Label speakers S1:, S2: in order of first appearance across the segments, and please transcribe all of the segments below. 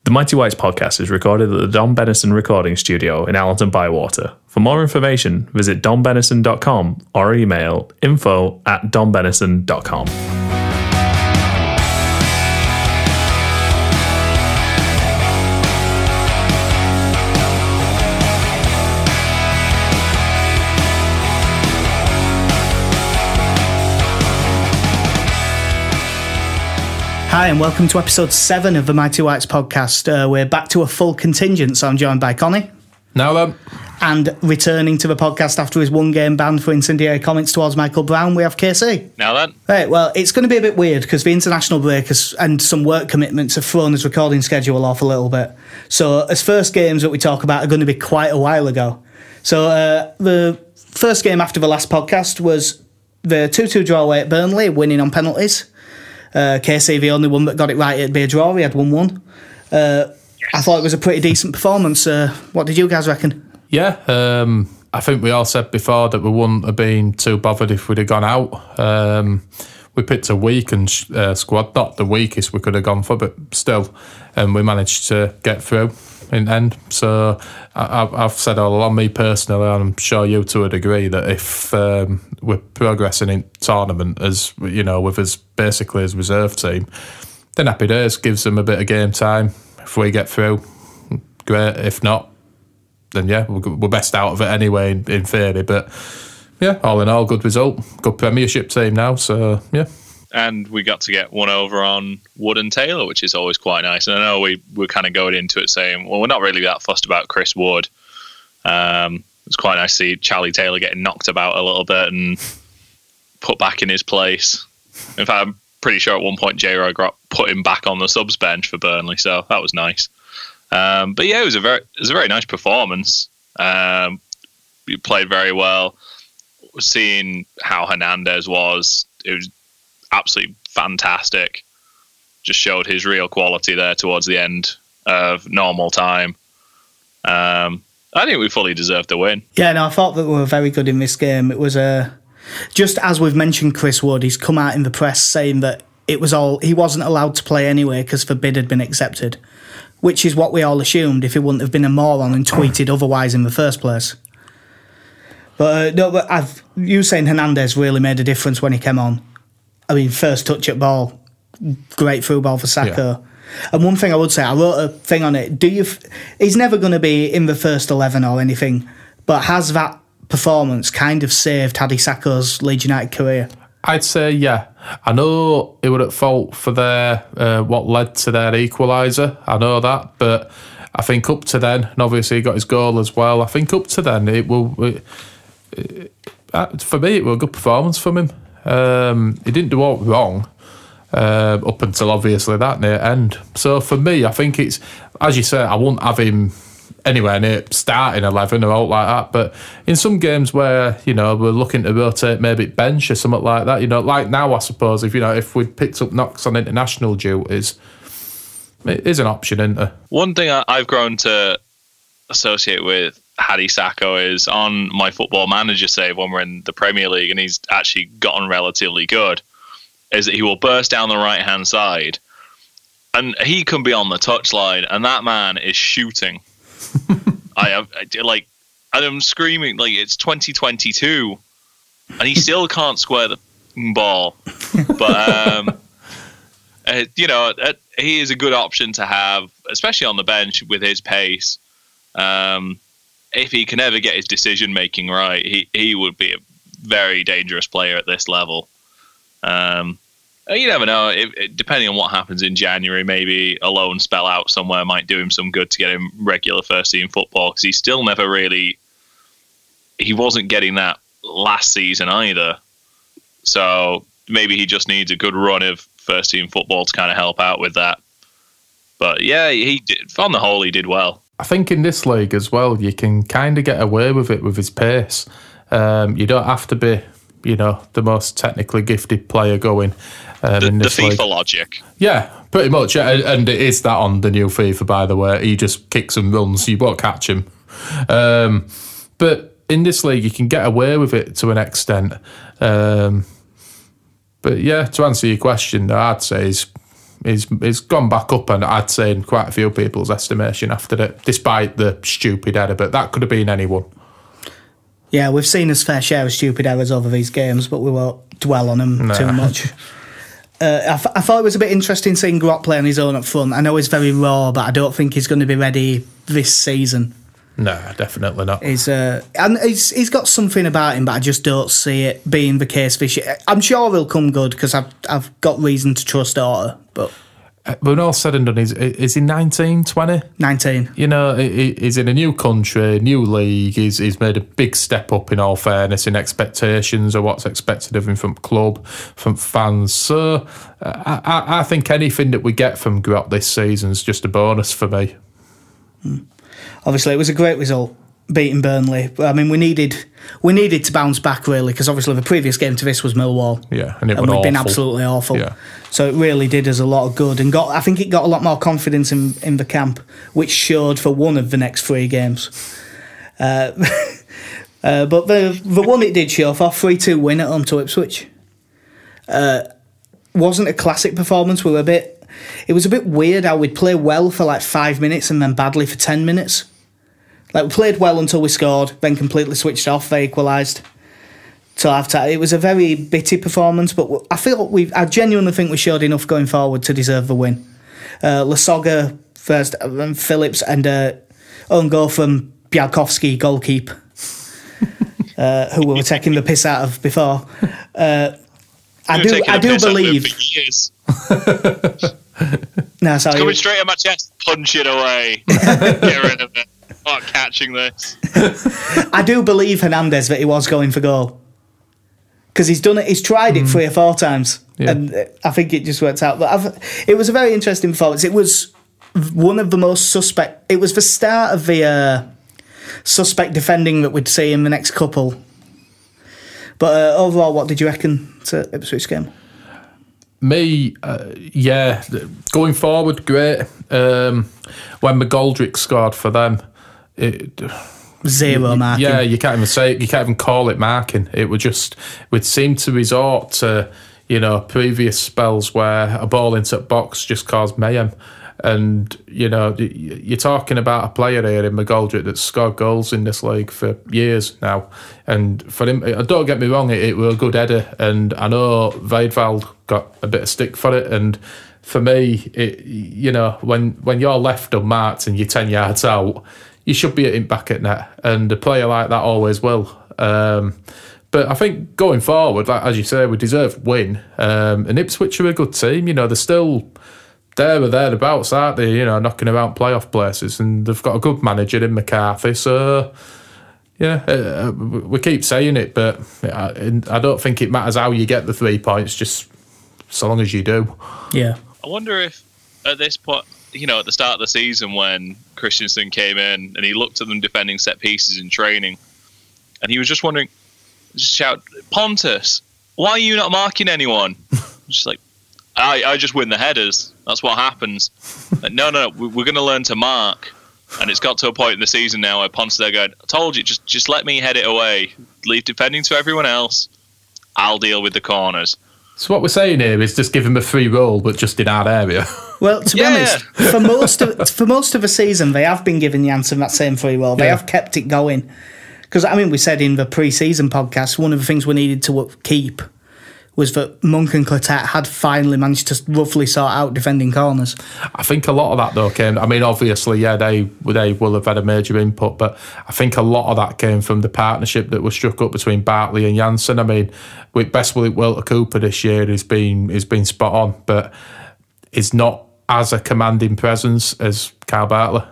S1: The Mighty Whites podcast is recorded at the Don Bennison Recording Studio in Allerton Bywater. For more information, visit donbennison.com or email info@donbennison.com.
S2: Hi and welcome to episode 7 of the Mighty Whites podcast. We're back to a full contingent, so I'm joined by Connie.
S3: Now then.
S2: And returning to the podcast after his one-game ban for incendiary comments towards Michael Brown, we have KC.
S4: Now then.
S2: Right, well, it's going to be a bit weird because the international break and some work commitments have thrown his recording schedule off a little bit. So his first games that we talk about are going to be quite a while ago. So the first game after the last podcast was the 2-2 draw away at Burnley, winning on penalties. KC, the only one that got it right, it'd be a draw. He had 1-1. I thought it was a pretty decent performance. What did you guys reckon?
S3: Yeah, I think we all said before that we wouldn't have been too bothered if we'd have gone out. We picked a weakened squad, not the weakest we could have gone for, but still, we managed to get through in the end. So I've said all along, me personally, and I'm sure you to a degree, that if we're progressing in tournament as with us basically as reserve team, then happy days. Gives them a bit of game time. If we get through, great. If not, then yeah, we're best out of it anyway in theory. But yeah, all in all, good result. Good Premiership team now. So yeah.
S4: And we got to get one over on Wood and Taylor, which is always quite nice. And I know we were kind of going into it saying, well, we're not really that fussed about Chris Wood. It's quite nice to see Charlie Taylor getting knocked about a little bit and put back in his place. In fact, I'm pretty sure at one point J-Roy got put him back on the subs bench for Burnley, so that was nice. But yeah, it was a very nice performance. We played very well. Seeing how Hernandez was, it was absolutely fantastic. Just showed his real quality there towards the end of normal time. I think we fully deserved the win.
S2: Yeah, no, I thought that we were very good in this game. It was just as we've mentioned Chris Wood, he's come out in the press saying that he wasn't allowed to play anyway because the bid had been accepted, which is what we all assumed if he wouldn't have been a moron and tweeted otherwise in the first place. But you saying Hernandez really made a difference when he came on. I mean, first touch at ball, great through ball for Sacco. Yeah. And one thing I would say, I wrote a thing on it. He's never going to be in the first 11 or anything, but has that performance kind of saved Hadi Sacco's Leeds United career?
S3: I'd say yeah. I know he were at fault for their what led to their equaliser. I know that, but I think up to then, and obviously he got his goal as well. I think up to then for me it was a good performance from him. He didn't do all wrong up until obviously that near end. So for me, I think it's, as you say, I wouldn't have him anywhere near starting 11 or out like that. But in some games where we're looking to rotate maybe bench or something like that, like now I suppose if we'd picked up knocks on international duties, it is an option, isn't it?
S4: One thing I've grown to associate with Hadi Sacco is on my Football Manager save when we're in the Premier League and he's actually gotten relatively good, is that he will burst down the right hand side and he can be on the touchline and that man is shooting. I'm screaming like it's 2022 and he still can't square the ball. But he is a good option to have, especially on the bench with his pace. If he can ever get his decision making right, he would be a very dangerous player at this level. You never know. Depending on what happens in January, maybe a loan spell out somewhere might do him some good to get him regular first team football, because he still never really. He wasn't getting that last season either. So maybe he just needs a good run of first team football to kind of help out with that. But yeah, he did, on the whole, he did well.
S3: I think in this league as well, you can kind of get away with it with his pace. You don't have to be, the most technically gifted player going in this
S4: FIFA
S3: league.
S4: Logic.
S3: Yeah, pretty much. And it is that on the new FIFA, by the way. He just kicks and runs. You won't catch him. But in this league, you can get away with it to an extent. But yeah, to answer your question, I'd say he's gone back up, and I'd say in quite a few people's estimation after that, despite the stupid error, but that could have been anyone. Yeah,
S2: we've seen his fair share of stupid errors over these games, but we won't dwell on them too much. I thought it was a bit interesting seeing Grot play on his own up front. I know he's very raw, but I don't think he's going to be ready this season.
S3: No, definitely not.
S2: He's got something about him, but I just don't see it being the case this year. I'm sure he'll come good because I've got reason to trust Orta. But
S3: when all said and done, is he 19, 20?
S2: 19.
S3: You know, he's in a new country, new league. He's made a big step up, in all fairness, in expectations of what's expected of him from club, from fans. So I think anything that we get from Grot this season is just a bonus for me.
S2: Obviously, it was a great result, beating Burnley. I mean, we needed to bounce back, really, because obviously the previous game to this was Millwall.
S3: Yeah, and
S2: we've been absolutely awful. Yeah. So it really did us a lot of good, and I think it got a lot more confidence in the camp, which showed for one of the next 3 games. But the one it did show for, 3-2 win at home to Ipswich, wasn't a classic performance. It was a bit weird how we'd play well for like 5 minutes and then badly for 10 minutes. Like, we played well until we scored, then completely switched off. They equalised till half-time. It was a very bitty performance, but I genuinely think we showed enough going forward to deserve the win. Lasoga first, and Phillips, and own goal from Bialkowski, goalkeeper, who we were taking the piss out of before. I do believe. No, sorry.
S4: It's coming straight at my chest. Punch it away. Get rid of it. Not catching this.
S2: I do believe Hernandez that he was going for goal, because he's done it. He's tried it 3 or 4 times, and I think it just worked out. But it was a very interesting performance. It was one of the most suspect. It was the start of the suspect defending that we'd see in the next couple. But overall, what did you reckon to Ipswich game?
S3: Me, going forward, great. When McGoldrick scored for them,
S2: zero marking.
S3: Yeah, you can't even say it, you can't even call it marking. It would just, we'd seem to resort to, previous spells where a ball into the box just caused mayhem. And, you're talking about a player here in McGoldrick that's scored goals in this league for years now. And for him, don't get me wrong, it was a good header. And I know Wiedwald got a bit of stick for it. And for me, when you're left unmarked and you're 10 yards out, you should be hitting back at net. And a player like that always will. But I think going forward, like, as you say, we deserve win. And Ipswich are a good team. They're still there or thereabouts, aren't they? Knocking around playoff places, and they've got a good manager in McCarthy. So, we keep saying it, but I don't think it matters how you get the 3 points, just so long as you do.
S2: Yeah.
S4: I wonder if at this point, at the start of the season when Christensen came in and he looked at them defending set pieces in training, and he was just wondering, just shout, Pontus, why are you not marking anyone? Just like, I just win the headers. That's what happens. No, we're going to learn to mark. And it's got to a point in the season now where Ponce, they're going, I told you, just let me head it away. Leave defending to everyone else. I'll deal with the corners.
S3: So what we're saying here is just give him a free roll, but just in our area.
S2: Well, to be honest, for most of the season, they have been giving Janssen that same free roll. They have kept it going. Because, we said in the pre-season podcast, one of the things we needed to keep was that Monk and Clotet had finally managed to roughly sort out defending corners.
S3: I think a lot of that, though, came... obviously, they will have had a major input, but I think a lot of that came from the partnership that was struck up between Bartley and Janssen. With best will it Walter Cooper this year has been spot on, but is not as a commanding presence as Carl Bartley.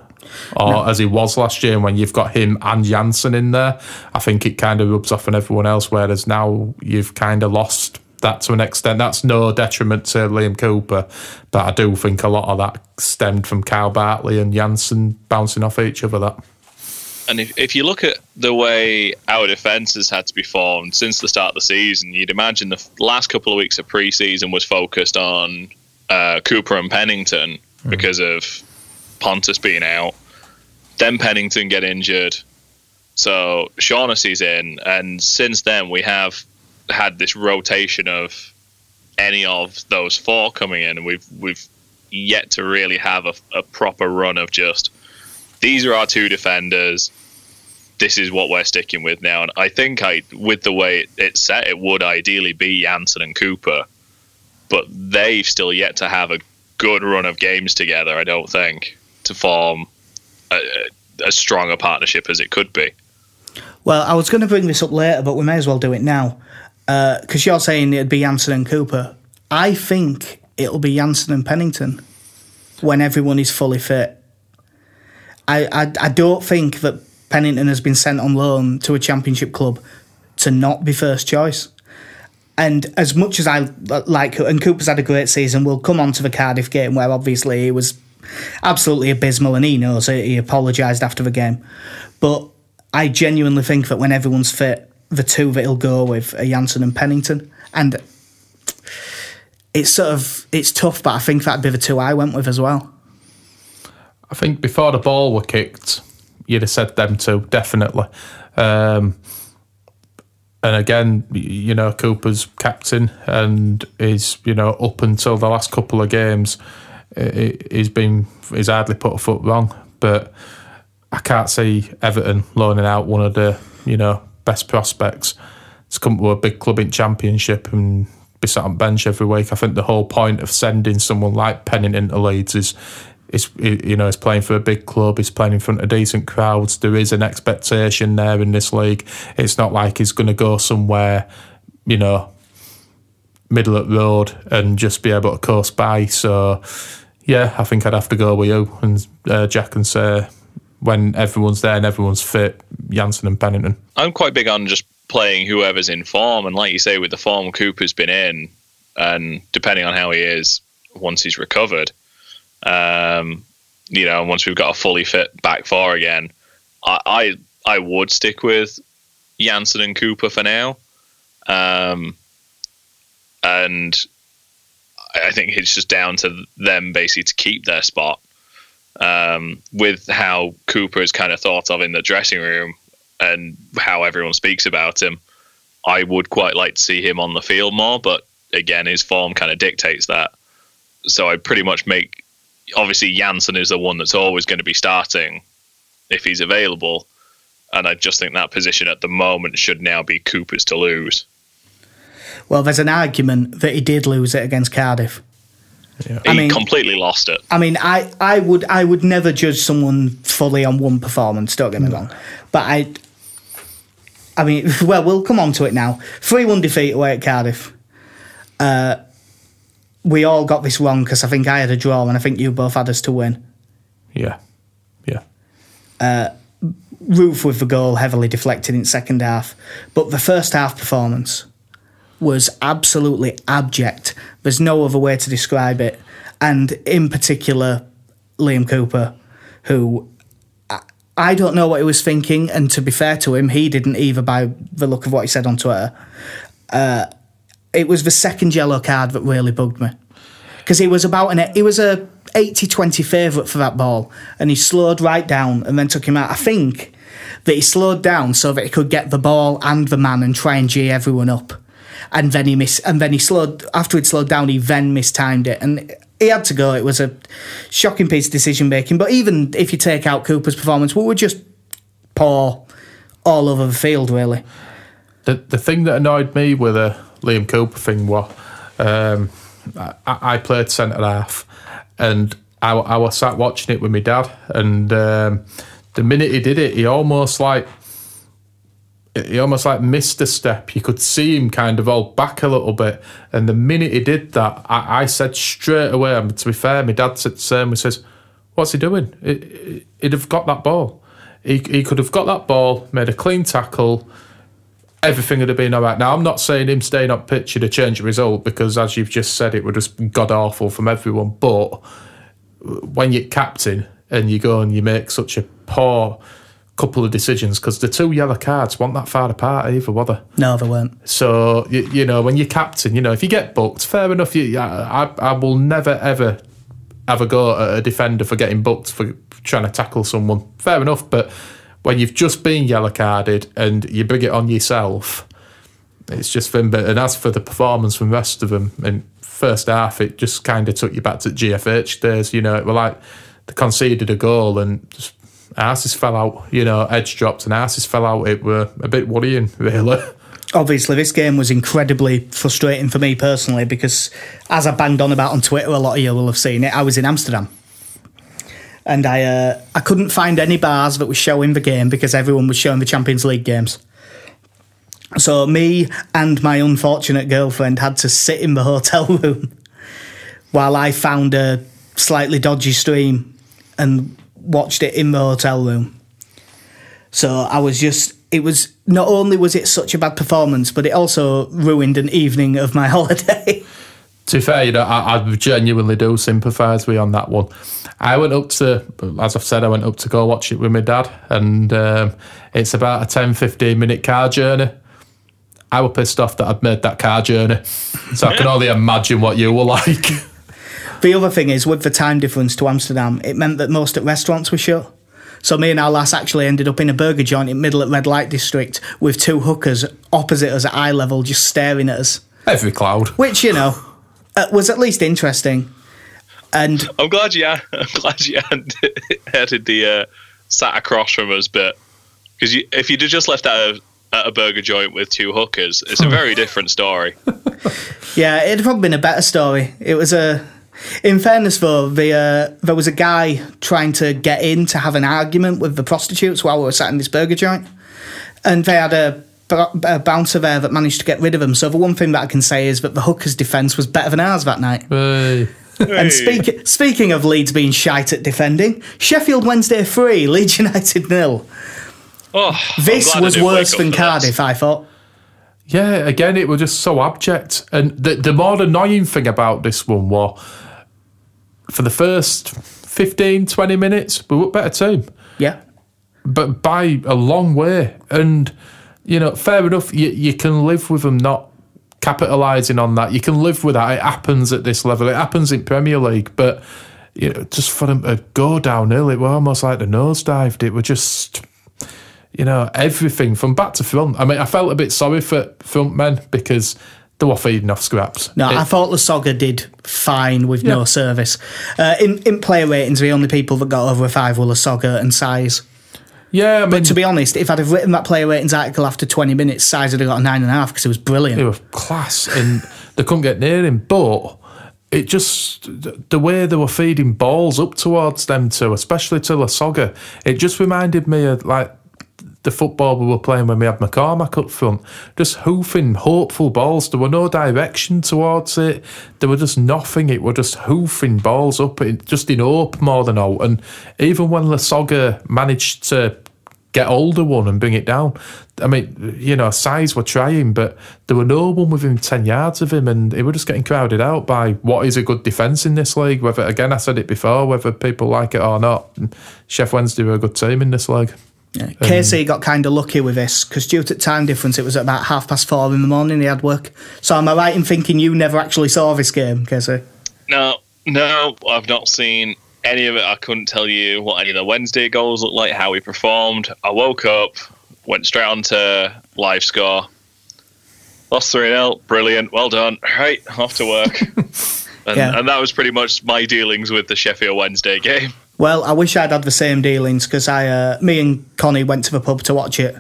S3: Or as he was last year, when you've got him and Janssen in there. I think it kind of rubs off on everyone else, whereas now you've kind of lost that to an extent. That's no detriment to Liam Cooper, but I do think a lot of that stemmed from Kyle Bartley and Janssen bouncing off each other. That.
S4: And if you look at the way our defence has had to be formed since the start of the season, you'd imagine the last couple of weeks of pre-season was focused on Cooper and Pennington because of Pontus being out. Then Pennington get injured. So Shaughnessy's in, and since then we have had this rotation of any of those 4 coming in, and we've yet to really have a proper run of just, these are our two defenders, this is what we're sticking with now. And I think with the way it's set, it would ideally be Janssen and Cooper, but they've still yet to have a good run of games together, I don't think, to form as strong a partnership as it could be.
S2: Well, I was going to bring this up later, but we may as well do it now. Because you're saying it'd be Janssen and Cooper. I think it'll be Janssen and Pennington when everyone is fully fit. I don't think that Pennington has been sent on loan to a championship club to not be first choice. And as much as I like, and Cooper's had a great season, we'll come on to the Cardiff game where obviously he was absolutely abysmal and he knows it. He apologised after the game. But I genuinely think that when everyone's fit, the two that he'll go with are Janssen and Pennington. And it's tough, but I think that'd be the two I went with as well.
S3: I think before the ball were kicked, you'd have said them two, definitely. And again, Cooper's captain and is, up until the last couple of games, he's hardly put a foot wrong. But I can't see Everton loaning out one of the, best prospects to come to a big club in Championship and be sat on bench every week. I think the whole point of sending someone like Pennington to Leeds is he's playing for a big club, he's playing in front of decent crowds, there is an expectation there in this league. It's not like he's going to go somewhere, middle of the road and just be able to coast by. So, yeah, I think I'd have to go with you and Jack and say when everyone's there and everyone's fit, Janssen and Pennington.
S4: I'm quite big on just playing whoever's in form, and like you say, with the form Cooper's been in, and depending on how he is once he's recovered, once we've got a fully fit back four again, I would stick with Janssen and Cooper for now. And I think it's just down to them basically to keep their spot. With how Cooper is kind of thought of in the dressing room and how everyone speaks about him, I would quite like to see him on the field more, but again, his form kind of dictates that. So I pretty much obviously Janssen is the one that's always going to be starting if he's available, and I just think that position at the moment should now be Cooper's to lose.
S2: Well, there's an argument that he did lose it against Cardiff.
S4: Yeah. He completely lost it.
S2: I mean, I would never judge someone fully on one performance, don't get me wrong. But I mean, well, we'll come on to it now. 3-1 defeat away at Cardiff. We all got this wrong because I think I had a draw and I think you both had us to win.
S3: Yeah.
S2: Roof with the goal heavily deflected in second half. But the first half performance was absolutely abject. There's no other way to describe it. And in particular, Liam Cooper, who I don't know what he was thinking, and to be fair to him, he didn't either by the look of what he said on Twitter. It was the second yellow card that really bugged me. Because he was a 80-20 favourite for that ball, and he slowed right down and then took him out. I think that he slowed down so that he could get the ball and the man and try and G everyone up. And then he slowed, after he'd slowed down, he then mistimed it. And he had to go. It was a shocking piece of decision making. But even if you take out Cooper's performance, we were just poor all over the field, really.
S3: The thing that annoyed me with the Liam Cooper thing was I played centre half, and I was sat watching it with my dad, and the minute he did it, he almost like missed a step. You could see him kind of hold back a little bit, and the minute he did that, I said straight away, and to be fair, my dad said the same. He says, "What's he doing? He'd have got that ball. He could have got that ball, made a clean tackle. Everything would have been all right." Now, I'm not saying him staying up pitch would have changed the result, because as you've just said, it would have been god-awful from everyone. But when you're captain and you go and you make such a poor couple of decisions, because the two yellow cards weren't that far apart either, were they?
S2: No, they weren't.
S3: So, when you're captain, if you get booked, fair enough. I will never, ever have a go at a defender for getting booked for trying to tackle someone. Fair enough, but when you've just been yellow carded and you bring it on yourself, it's just been. And as for the performance from the rest of them, and first half, it just kind of took you back to GFH days. You know, it were like they conceded a goal and just arses fell out. You know, edge dropped and arses fell out. It were a bit worrying, really.
S2: Obviously, this game was incredibly frustrating for me personally because, as I banged on about on Twitter, a lot of you will have seen it, I was in Amsterdam. And I couldn't find any bars that were showing the game because everyone was showing the Champions League games. So me and my unfortunate girlfriend had to sit in the hotel room while I found a slightly dodgy stream and watched it in the hotel room. So it was not only was it such a bad performance, but it also ruined an evening of my holiday.
S3: To be fair, you know, I genuinely do sympathise with you on that one. I went up to, as I've said, I went up to go watch it with my dad, and it's about a 10-15 minute car journey. I was pissed off that I'd made that car journey, so I can only imagine what you were like.
S2: The other thing is, with the time difference to Amsterdam, it meant that most restaurants were shut. So me and our lass actually ended up in a burger joint in middle at Red Light District with two hookers opposite us at eye level just staring at us.
S3: Every cloud.
S2: Which, you know, was at least interesting. And
S4: I'm glad you added the sat across from us bit. Because if you'd have just left at a burger joint with two hookers, it's a very different story.
S2: Yeah, it'd probably been a better story. It was in fairness, though, there was a guy trying to get in to have an argument with the prostitutes while we were sat in this burger joint. And they had a bouncer there that managed to get rid of them. So the one thing that I can say is that the hookers' defence was better than ours that night.
S3: Hey.
S2: And speaking of Leeds being shite at defending, Sheffield Wednesday 3, Leeds United 0.
S4: Oh,
S2: this was worse than Cardiff, I thought.
S3: Yeah, again, it was just so abject. And the more annoying thing about this one was, for the first 15, 20 minutes, we were a better team.
S2: Yeah.
S3: But by a long way. And, you know, fair enough, you can live with them not capitalising on that. You can live with that. It happens at this level. It happens in Premier League. But, you know, just for them to go downhill, it was almost like the nosedived. It was just, you know, everything from back to front. I mean, I felt a bit sorry for front men because they were feeding off scraps.
S2: No, I thought Lasogga did fine with no service. In player ratings, the only people that got over a 5 were Lasogga and Size.
S3: Yeah, I mean,
S2: but to be honest, if I'd have written that player ratings article after 20 minutes, Size would have got a 9.5 because it was brilliant.
S3: It was class, and they couldn't get near him. But it just, the way they were feeding balls up towards them two, especially to Lasogga, it just reminded me of like the football we were playing when we had McCormack up front, just hoofing hopeful balls. There were no direction towards it. There were just nothing. It were just hoofing balls up, just in hope more than all. And even when Lasogga managed to get hold of one and bring it down, I mean, you know, Size were trying, but there were no one within 10 yards of him, and he were just getting crowded out by what is a good defence in this league. Whether, again, I said it before, whether people like it or not, Sheffield Wednesday were a good team in this league.
S2: Yeah. KC got kind of lucky with this because due to time difference, it was at about 4:30 in the morning he had work. So am I right in thinking you never actually saw this game, KC?
S4: No, I've not seen any of it. I couldn't tell you what any of the Wednesday goals looked like, how we performed. I woke up, went straight on to live score. Lost 3-0, brilliant, well done. Right, off to work. And that was pretty much my dealings with the Sheffield Wednesday game.
S2: Well, I wish I'd had the same dealings because me and Connie went to the pub to watch it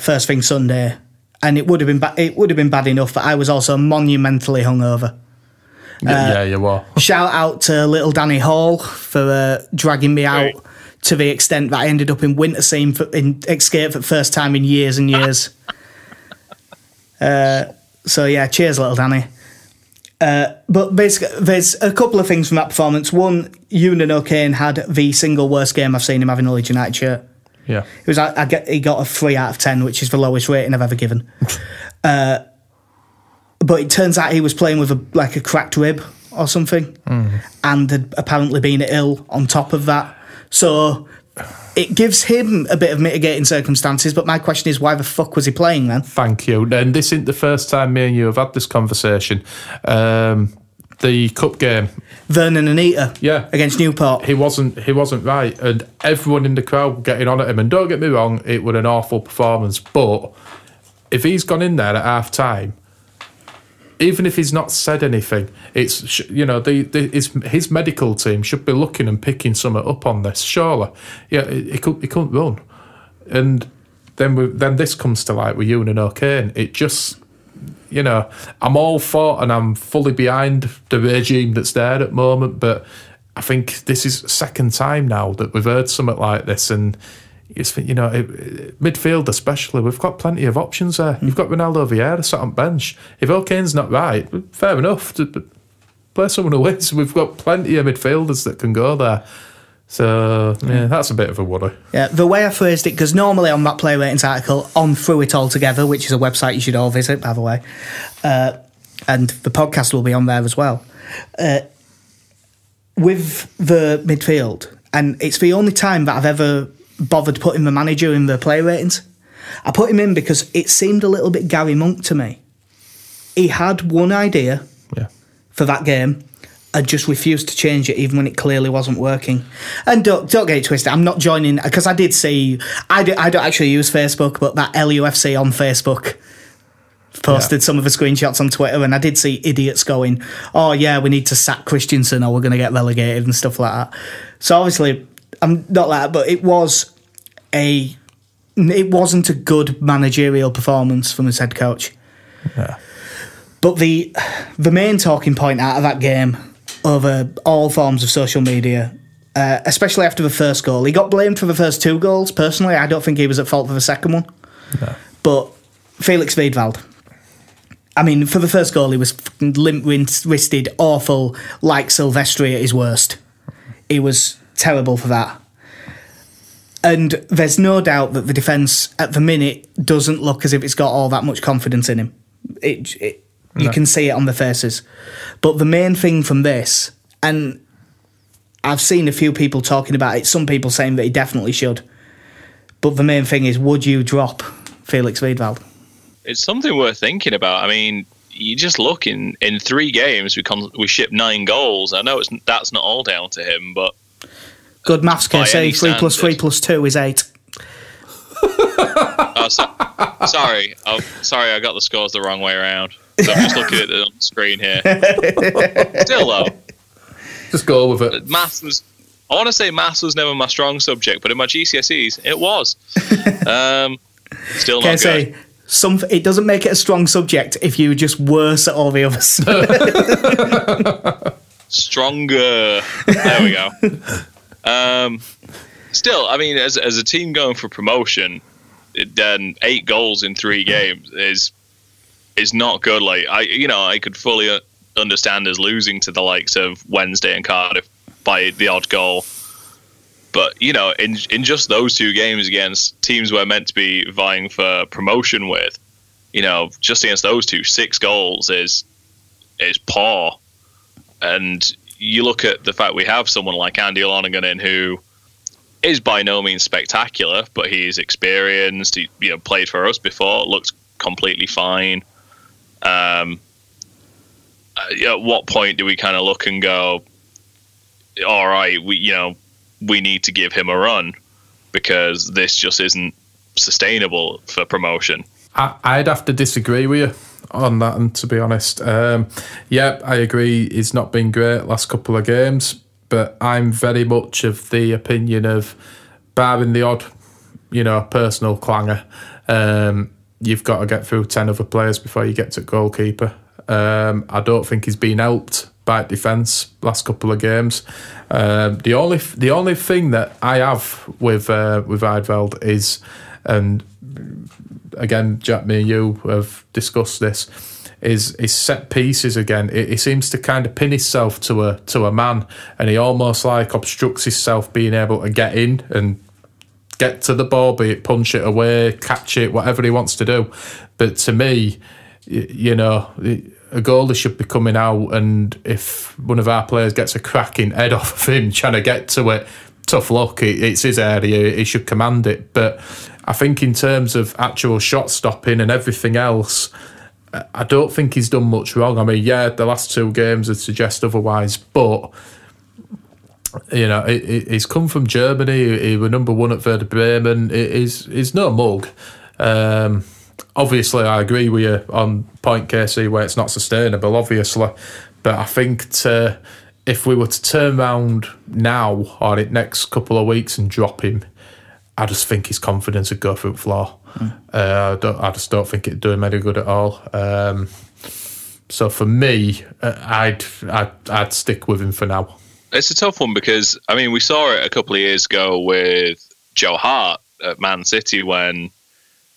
S2: first thing Sunday, and it would have been bad enough, but I was also monumentally hungover.
S3: Yeah, you were.
S2: Shout out to little Danny Hall for dragging me out to the extent that I ended up in Wintersea in Escape for the first time in years and years. So yeah, cheers, little Danny. But basically, there's a couple of things from that performance. One, Eunan O'Kane had the single worst game I've seen him have in a Leeds United shirt.
S3: Yeah,
S2: he got a 3 out of 10, which is the lowest rating I've ever given. But it turns out he was playing with a cracked rib or something, and had apparently been ill on top of that. So it gives him a bit of mitigating circumstances, but my question is, why the fuck was he playing then?
S3: Thank you. And this isn't the first time me and you have had this conversation. The cup game,
S2: Vernon and Eater, against Newport.
S3: He wasn't right, and everyone in the crowd were getting on at him. And don't get me wrong, it was an awful performance. But if he's gone in there at half time even if he's not said anything, it's his medical team should be looking and picking something up on this. Surely, yeah, he couldn't run, and then this comes to light with Ewan and O'Kane. It just, I'm all for and I'm fully behind the regime that's there at the moment, but I think this is the second time now that we've heard something like this, and it's, midfield especially, we've got plenty of options there. You've got Ronaldo Vieira sat on bench. If O'Kane's not right, fair enough, to play someone who is. We've got plenty of midfielders that can go there. So, yeah, that's a bit of a worry.
S2: Yeah, the way I phrased it, because normally on that player ratings article, on Through It All Together, which is a website you should all visit, by the way, and the podcast will be on there as well, with the midfield, and it's the only time that I've ever bothered putting the manager in the player ratings. I put him in because it seemed a little bit Gary Monk to me. He had one idea for that game and just refused to change it even when it clearly wasn't working. And don't get it twisted, I'm not joining, because I did see, I don't actually use Facebook, but that LUFC on Facebook posted some of the screenshots on Twitter, and I did see idiots going, oh yeah, we need to sack Christensen or we're going to get relegated and stuff like that. So obviously, I'm not like that, but it wasn't a good managerial performance from his head coach.
S3: Yeah.
S2: But the main talking point out of that game over all forms of social media, especially after the first goal, he got blamed for the first 2 goals. Personally, I don't think he was at fault for the second one.
S3: No.
S2: But Felix Wiedwald, I mean, for the first goal, he was limp-wristed, awful, like Silvestri at his worst. He was terrible for that. And there's no doubt that the defence at the minute doesn't look as if it's got all that much confidence in him. You can see it on the faces. But the main thing from this, and I've seen a few people talking about it, some people saying that he definitely should, but the main thing is, would you drop Felix Wiedwald?
S4: It's something worth thinking about. I mean, you just look in 3 games, we shipped 9 goals. I know that's not all down to him, but
S2: good maths, KC. 3 plus 3 plus 2 is 8.
S4: Oh, sorry. Sorry, I got the scores the wrong way around. So I'm just looking at it on the screen here. Still, though,
S3: just go with it.
S4: I want to say maths was never my strong subject, but in my GCSEs, it was. Still not good.
S2: It doesn't make it a strong subject if you're just worse at all the others.
S4: Stronger. There we go. Still, I mean, as a team going for promotion, then 8 goals in 3 games is not good. Like I could fully understand us losing to the likes of Wednesday and Cardiff by the odd goal, but in just those 2 games against teams we're meant to be vying for promotion with, just against those 2, 6 goals is poor. And you look at the fact we have someone like Andy Lonergan in, who is by no means spectacular, but he's experienced. He played for us before, looks completely fine. At what point do we kind of look and go, all right, we need to give him a run, because this just isn't sustainable for promotion?
S3: I'd have to disagree with you on that, and to be honest, I agree he's not been great last couple of games, but I'm very much of the opinion of, barring the odd, personal clanger, you've got to get through 10 other players before you get to goalkeeper. I don't think he's been helped by defence last couple of games. The only thing that I have with Wiedwald is, and again, Jack, me and you have discussed this, is set pieces again. He seems to kind of pin himself to a man, and he almost like obstructs himself being able to get in and get to the ball, be it punch it away, catch it, whatever he wants to do. But to me, a goalie should be coming out, and if one of our players gets a cracking head off of him trying to get to it, tough luck, it's his area, he should command it. But I think in terms of actual shot stopping and everything else, I don't think he's done much wrong. I mean, the last 2 games would suggest otherwise, but he's come from Germany. He was number 1 at Werder Bremen. He's no mug. obviously I agree with you on point, KC, where it's not sustainable, obviously. But I think if we were to turn around now or in the next couple of weeks and drop him, I just think his confidence would go through the floor. I just don't think it'd do him any good at all. So for me, I'd stick with him for now.
S4: It's a tough one because, I mean, we saw it a couple of years ago with Joe Hart at Man City when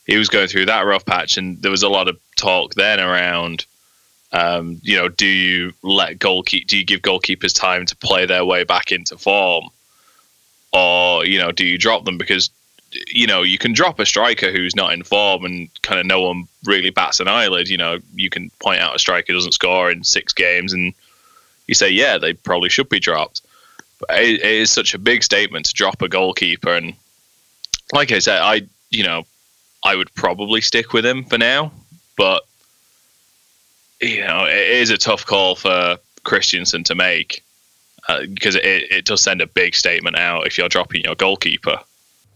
S4: he was going through that rough patch, and there was a lot of talk then around, do you do you give goalkeepers time to play their way back into form, or do you drop them? Because you can drop a striker who's not in form and kind of no one really bats an eyelid. You can point out a striker who doesn't score in 6 games and you say, yeah, they probably should be dropped. But it is such a big statement to drop a goalkeeper. And like I said, I would probably stick with him for now. But, it is a tough call for Christensen to make because it does send a big statement out if you're dropping your goalkeeper.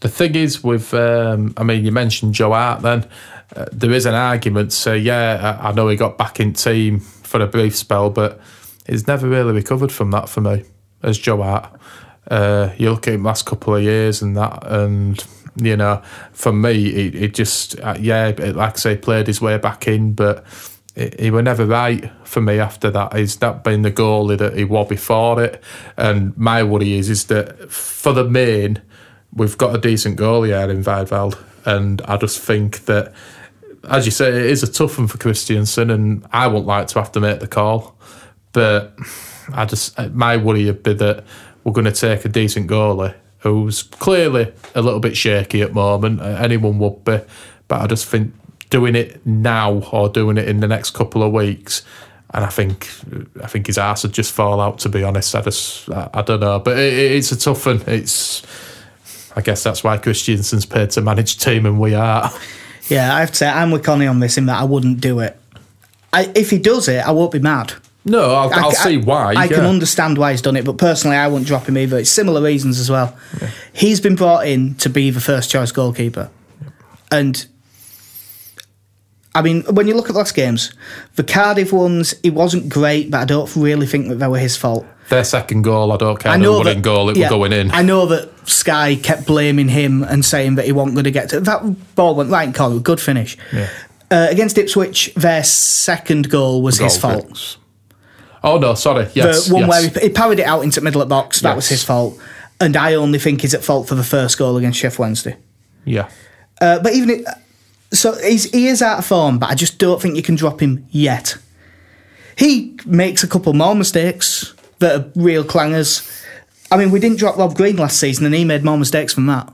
S3: The thing is with, you mentioned Joe Hart then, there is an argument to say, I know he got back in team for a brief spell, but he's never really recovered from that for me, as Joe Hart. You look at him last couple of years and that, and, for me, he just, like I say, played his way back in, but he were never right for me after that. He's not been the goalie that he was before it. And my worry is that for the main, we've got a decent goalie here in Wiedwald, and I just think that, as you say, it is a tough one for Christiansen, and I wouldn't like to have to make the call. But my worry would be that we're going to take a decent goalie who's clearly a little bit shaky at the moment. Anyone would be, but I just think doing it now or doing it in the next couple of weeks, and I think his arse would just fall out. To be honest, I don't know, but it's a tough one. I guess that's why Christiansen's paid to manage team and we are.
S2: Yeah, I have to say, I'm with Connie on this in that I wouldn't do it. If he does it, I won't be mad.
S3: No, I'll see why.
S2: I can understand why he's done it, but personally, I wouldn't drop him either. It's similar reasons as well.
S3: Yeah.
S2: He's been brought in to be the first choice goalkeeper. And, when you look at the last games, the Cardiff ones, he wasn't great, but I don't really think that they were his fault.
S3: Their second goal, I don't care who were in goal, it was going in.
S2: I know that Sky kept blaming him and saying that he wasn't going to get to... That ball went right in corner, good finish.
S3: Yeah.
S2: Against Ipswich, their second goal was his fault.
S3: Fix. Oh, no, sorry, yes.
S2: The one where he parried it out into the middle of the box, that was his fault. And I only think he's at fault for the first goal against Sheffield Wednesday.
S3: Yeah.
S2: But even... he is out of form, but I just don't think you can drop him yet. He makes a couple more mistakes that are real clangers. We didn't drop Rob Green last season, and he made more mistakes than that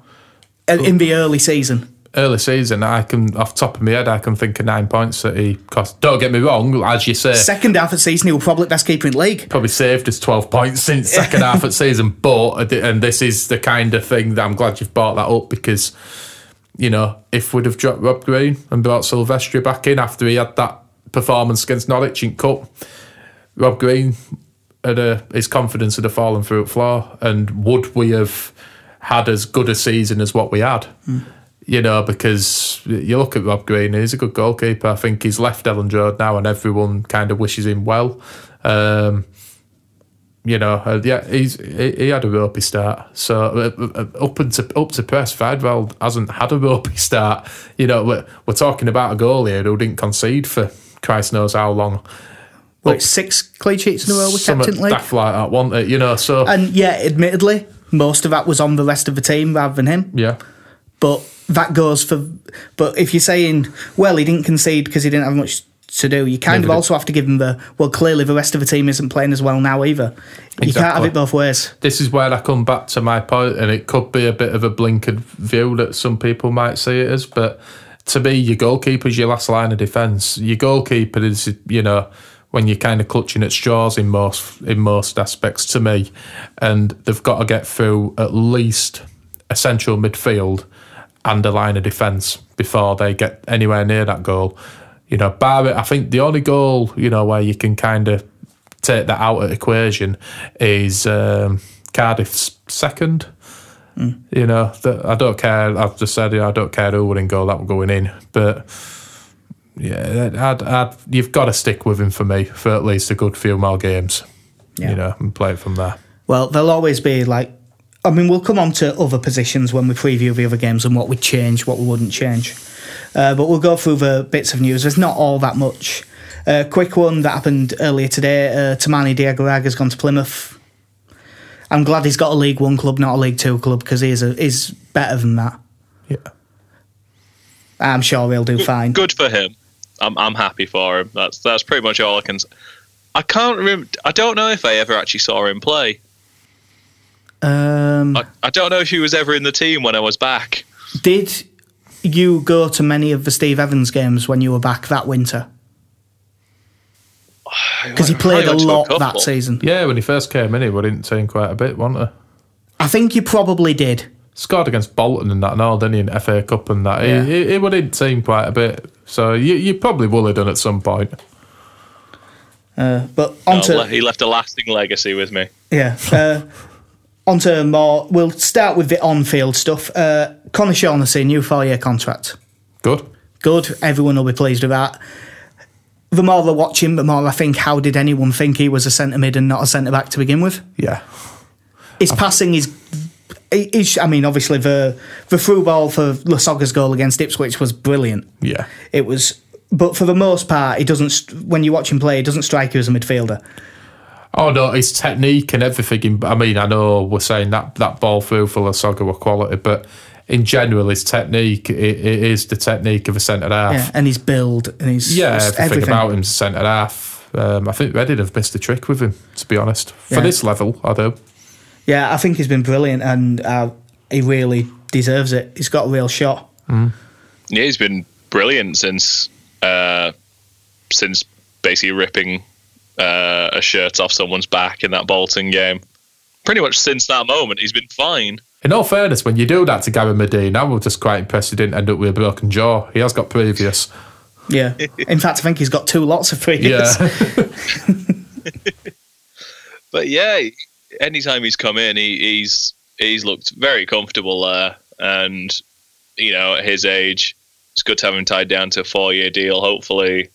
S2: in the early season.
S3: Early season, off the top of my head, I can think of 9 points that he cost. Don't get me wrong, as you say.
S2: Second half of the season, he was probably best keeper in the league.
S3: Probably saved us 12 points since second half of the season, and this is the kind of thing that I'm glad you've brought that up, because, if we'd have dropped Rob Green and brought Silvestri back in after he had that performance against Norwich in Cup, Rob Green... his confidence would have fallen through the floor, and would we have had as good a season as what we had? Because you look at Rob Green, he's a good goalkeeper. I think he's left Elland Road now, and everyone kind of wishes him well. He had a ropey start. So up to press, Wiedwald hasn't had a ropey start. We're talking about a goal here who didn't concede for Christ knows how long.
S2: Like 6 clean sheets in a row with Captain League.
S3: Daft like that, wasn't it? So...
S2: And admittedly, most of that was on the rest of the team rather than him.
S3: Yeah.
S2: But that goes for... But if you're saying, well, he didn't concede because he didn't have much to do, you kind of also have to give him clearly the rest of the team isn't playing as well now either. You can't have it both ways.
S3: This is where I come back to my point, and it could be a bit of a blinkered view that some people might see it as, but to me, your goalkeeper's your last line of defence. Your goalkeeper is, when you're kind of clutching at straws in most aspects, to me, and they've got to get through at least a central midfield and a line of defence before they get anywhere near that goal. Bar it, I think the only goal, where you can kind of take that out of the equation is Cardiff's second. I don't care. I've just said I don't care who were in goal, that were going in, but Yeah, you've got to stick with him for me for at least a good few more games, and play it from there.
S2: Well, there'll always be we'll come on to other positions when we preview the other games and what we'd change, what we wouldn't change. But we'll go through the bits of news. There's not all that much. Quick one that happened earlier today. Tamani Diagouraga's gone to Plymouth. I'm glad he's got a League One club, not a League Two club, because he's better than that.
S3: Yeah.
S2: I'm sure he'll do fine.
S4: Good for him. I'm happy for him. That's pretty much all I can say. I can't remember. I don't know if I ever actually saw him play. I don't know if he was ever in the team when I was back.
S2: Did you go to many of the Steve Evans games when you were back that winter? Because he played a lot that season.
S3: Yeah, when he first came in, he was in the team quite a bit, wasn't he?
S2: I think you probably did.
S3: Scored against Bolton and that and all, didn't he, in FA Cup and that. Yeah. He was in the team quite a bit. So you probably will have done at some point.
S2: But
S4: he left a lasting legacy with me.
S2: Yeah. Onto more. We'll start with the on-field stuff. Conor Shaughnessy, new 4-year contract.
S3: Good.
S2: Everyone will be pleased with that. The more they watch him, the more I think, how did anyone think he was a centre mid and not a centre back to begin with?
S3: Yeah.
S2: His passing is. Obviously the through ball for Lasogga's goal against Ipswich was brilliant.
S3: Yeah.
S2: It was. But for the most part, he doesn't. When you watch him play, he doesn't strike you as a midfielder.
S3: Oh no, his technique and everything. I know we're saying that ball through for Lasogga were quality, but in general, his technique it is the technique of a centre half.
S2: Yeah, and his build and his
S3: everything about him's centre half. I think Reading have missed a trick with him, to be honest. For this level, I do.
S2: Yeah, I think he's been brilliant, and he really deserves it. He's got a real shot.
S3: Mm.
S4: Yeah, he's been brilliant since basically ripping a shirt off someone's back in that Bolton game. Pretty much since that moment, he's been fine.
S3: In all fairness, when you do that to Gary Medina, I was just quite impressed he didn't end up with a broken jaw. He has got previous.
S2: Yeah. In fact, I think he's got 2 lots of previous.
S3: Yeah.
S4: But yeah, anytime he's come in, he's looked very comfortable there. And, at his age, it's good to have him tied down to a 4-year deal. Hopefully,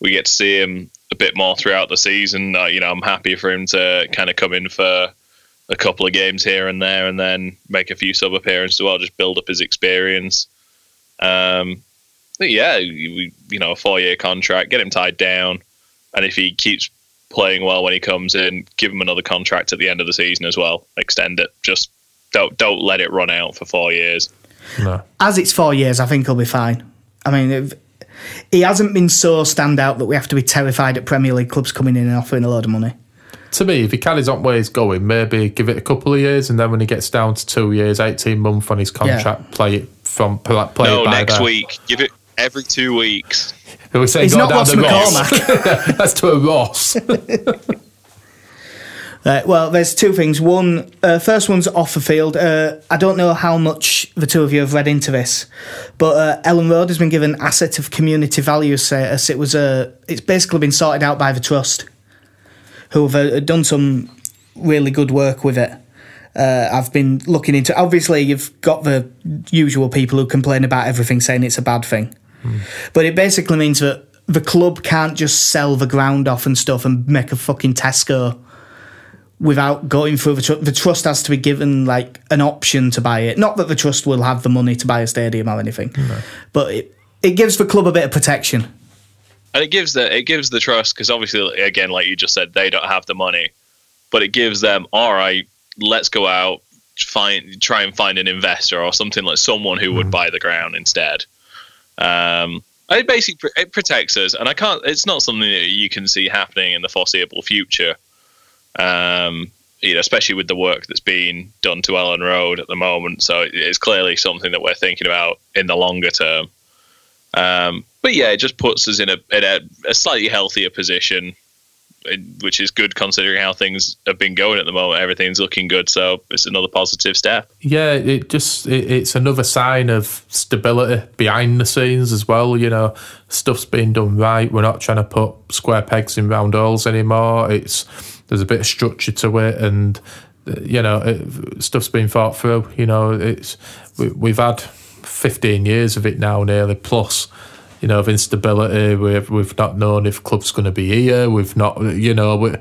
S4: we get to see him a bit more throughout the season. I'm happy for him to kind of come in for a couple of games here and there and then make a few sub appearances as well, just build up his experience. But yeah, a 4-year contract, get him tied down. And if he keeps playing well when he comes in, give him another contract at the end of the season as well. Extend it. Just don't let it run out for 4 years.
S3: No.
S2: As it's 4 years, I think he'll be fine. I mean, he hasn't been so standout that we have to be terrified at Premier League clubs coming in and offering a load of money.
S3: To me, if he carries on where he's going, maybe give it a couple of years, and then when he gets down to 2 years, 18 months on his contract, play it
S4: next week. Give it every 2 weeks.
S3: We're saying
S2: he's
S3: go
S2: not
S3: down
S2: Ross
S3: the
S2: McCormack.
S3: That's to a Ross.
S2: Well, there's 2 things. One, first one's off the field. I don't know how much the 2 of you have read into this, but Ellen Road has been given asset of community value status. It's basically been sorted out by the trust, who have done some really good work with it. I've been looking into. Obviously, you've got the usual people who complain about everything, saying it's a bad thing, but it basically means that the club can't just sell the ground off and stuff and make a fucking Tesco without going through the trust has to be given an option to buy it. Not that the trust will have the money to buy a stadium or anything, but it gives the club a bit of protection.
S4: And it gives the trust, because obviously, again, like you just said, they don't have the money, but it gives them, all right, let's go out, try and find an investor or something, like someone who would buy the ground instead. It protects us, and it's not something that you can see happening in the foreseeable future. Especially with the work that's being done to Ellen Road at the moment. So it's clearly something that we're thinking about in the longer term. But yeah, it just puts us in a slightly healthier position, which is good considering how things have been going at the moment. Everything's looking good, so it's another positive step.
S3: Yeah, it's another sign of stability behind the scenes as well. Stuff's being done right. We're not trying to put square pegs in round holes anymore. There's a bit of structure to it, and stuff's been thought through. We've had 15 years of it now, nearly plus. of instability. We've not known if club's going to be here. We've not, we've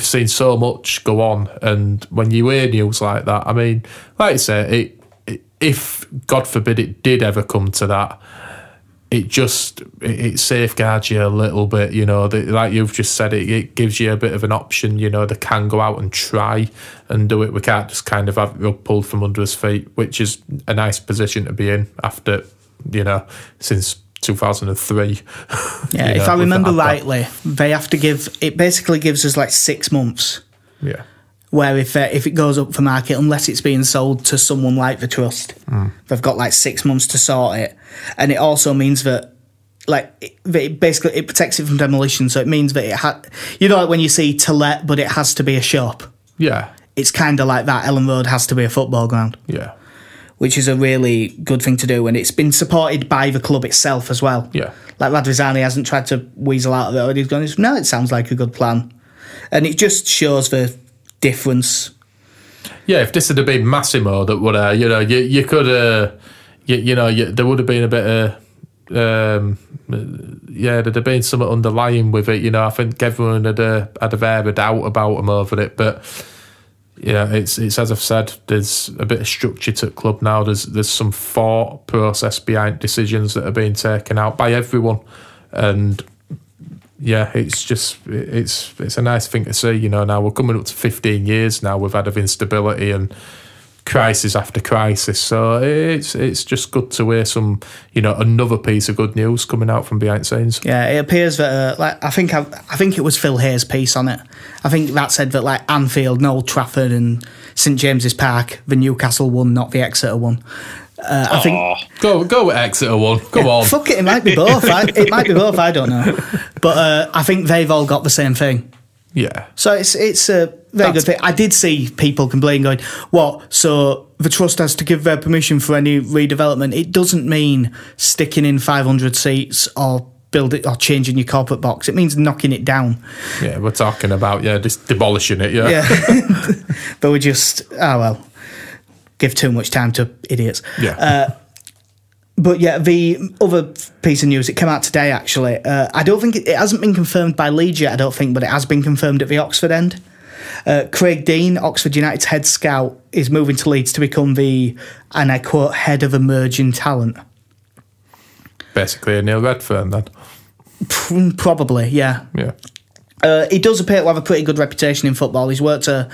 S3: seen so much go on. And when you hear news like that, I mean, like I say, if God forbid it did ever come to that, it safeguards you a little bit, like you've just said, it gives you a bit of an option, they can go out and try and do it. We can't just kind of have it pulled from under his feet, which is a nice position to be in after, since 2003.
S2: Yeah, if I remember rightly, they have to it basically gives us like 6 months.
S3: Yeah.
S2: Where if it goes up for market, unless it's being sold to someone like the trust, they've got like 6 months to sort it. And it also means that, like, it protects it from demolition. So it means that like when you see to let, but it has to be a shop.
S3: Yeah.
S2: It's kind of like that. Ellen Road has to be a football ground.
S3: Yeah.
S2: Which is a really good thing to do. And it's been supported by the club itself as well.
S3: Yeah.
S2: Like Radvizani hasn't tried to weasel out of it. He's gone, no, it sounds like a good plan. And it just shows the difference.
S3: Yeah, if this had been Massimo that would you could there would have been a bit of there'd have been something underlying with it. I think everyone had a air of doubt about him over it, but it's as I've said, there's a bit of structure to the club now. There's some thought process behind decisions that are being taken out by everyone, and yeah, it's a nice thing to see. Now we're coming up to 15 years now we've had of instability and crisis after crisis. So it's just good to hear some, another piece of good news coming out from behind the scenes.
S2: Yeah, it appears that I think it was Phil Hayes' piece on it. I think that said that like Anfield, and Old Trafford, and St James's Park, the Newcastle one, not the Exeter one. I think
S3: go with Exeter one. Go on.
S2: Fuck it, it might be both. It might be both. I don't know, but I think they've all got the same thing.
S3: Yeah.
S2: So it's a very good thing. I did see people complaining, going, "What? So the trust has to give their permission for any redevelopment? It doesn't mean sticking in 500 seats or build it or changing your corporate box. It means knocking it down."
S3: Yeah, we're talking about just demolishing it. Yeah.
S2: But we just give too much time to idiots.
S3: Yeah.
S2: But yeah, the other piece of news, it came out today actually. I don't think it hasn't been confirmed by Leeds yet, I don't think, but it has been confirmed at the Oxford end. Craig Dean, Oxford United's head scout, is moving to Leeds to become the, and I quote, head of emerging talent.
S3: Basically a Neil Redfern then.
S2: Probably, yeah.
S3: Yeah.
S2: He does appear to have a pretty good reputation in football. He's worked a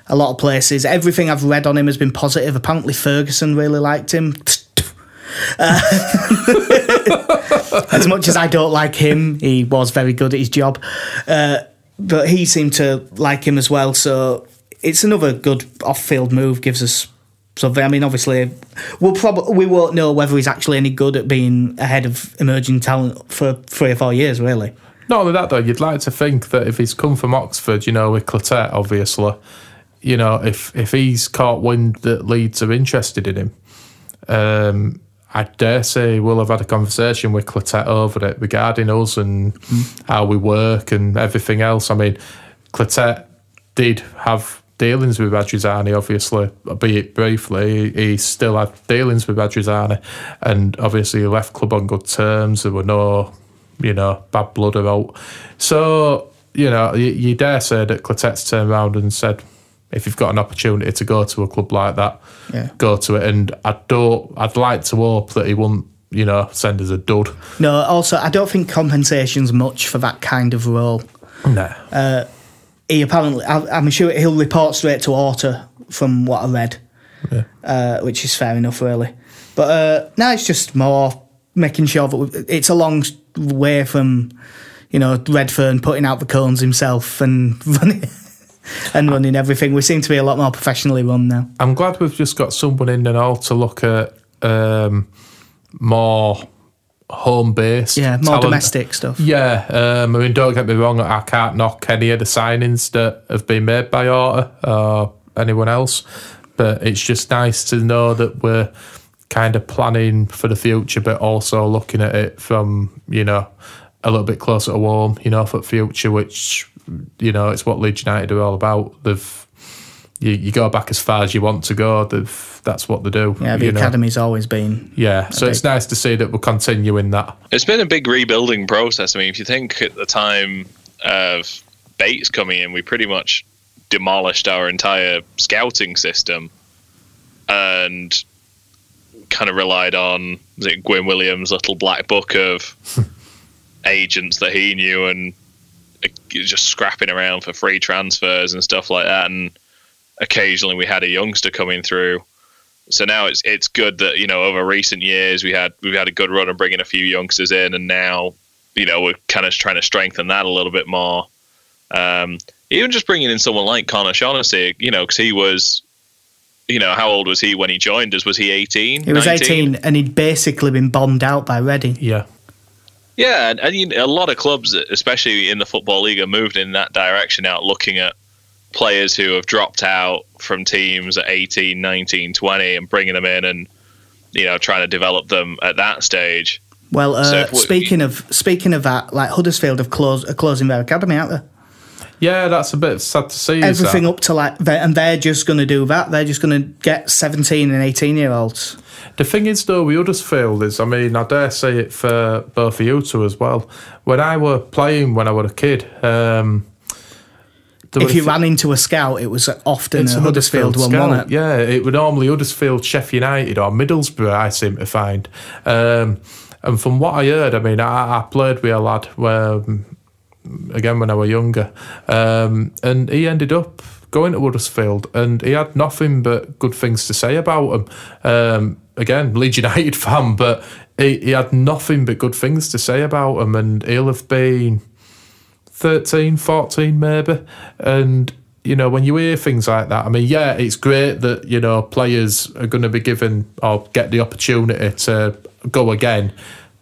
S2: lot of places. Everything I've read on him has been positive. Apparently Ferguson really liked him. As much as I don't like him, he was very good at his job. But he seemed to like him as well. So it's another good off-field move. Gives us something. I mean, obviously, we won't know whether he's actually any good at being ahead of emerging talent for 3 or 4 years, really.
S3: Not only that, though, you'd like to think that if he's come from Oxford, with Clotet, obviously, if he's caught wind that Leeds are interested in him, I dare say we'll have had a conversation with Clotet over it regarding us and how we work and everything else. I mean, Clotet did have dealings with Radrizzani, obviously, be it briefly. He still had dealings with Radrizzani, and obviously he left club on good terms. There were no, bad blood about. So, you dare say that Clotet's turned around and said, if you've got an opportunity to go to a club like that, go to it. And I'd like to hope that he won't, send us a dud.
S2: No, also, I don't think compensation's much for that kind of role.
S3: No.
S2: He apparently, I'm sure he'll report straight to Orta from what I read, which is fair enough, really. But now it's just more making sure that it's a long way from, Redfern putting out the cones himself and running everything. We seem to be a lot more professionally run now.
S3: I'm glad we've just got someone in and all to look at more home-based
S2: more
S3: talent.
S2: domestic stuff.
S3: I mean, don't get me wrong, I can't knock any of the signings that have been made by Orta or anyone else, but it's just nice to know that we're kind of planning for the future, but also looking at it from, a little bit closer to home, for the future, which, it's what Leeds United are all about. you go back as far as you want to go. That's what they do.
S2: Yeah, the academy's always been.
S3: Yeah, so it's nice to see that we're continuing that.
S4: It's been a big rebuilding process. I mean, if you think at the time of Bates coming in, we pretty much demolished our entire scouting system and kind of relied on Gwyn Williams' little black book of agents that he knew and just scrapping around for free transfers and stuff like that. And occasionally we had a youngster coming through. So now it's good that, over recent years we've had a good run of bringing a few youngsters in, and now, we're kind of trying to strengthen that a little bit more. Even just bringing in someone like Connor Shaughnessy, because he was, how old was he when he joined us? Was he 18?
S2: He was
S4: 19?
S2: 18, and he'd basically been bombed out by Reading.
S3: Yeah.
S4: Yeah, and a lot of clubs, especially in the Football League, are moving in that direction now, looking at players who have dropped out from teams at 18, 19, 20 and bringing them in and, trying to develop them at that stage.
S2: Well, speaking of that, like Huddersfield are closing their academy, aren't they?
S3: Yeah, that's a bit sad to see.
S2: Everything up to and they're just going to do that. They're just going to get 17 and 18-year-olds.
S3: The thing is, though, with Huddersfield is, I dare say it for both of you two as well. When I were playing when I was a kid,
S2: if you ran into a scout, it was often a Huddersfield one, wasn't it?
S3: Yeah, it would normally Huddersfield, Sheffield United or Middlesbrough, I seem to find. And from what I heard, I played with a lad again when I was younger, and he ended up going to Huddersfield, and he had nothing but good things to say about him. Again, Leeds United fan, but he had nothing but good things to say about him, and he'll have been 13, 14 maybe. And, when you hear things like that, yeah, it's great that, players are going to be given or get the opportunity to go again.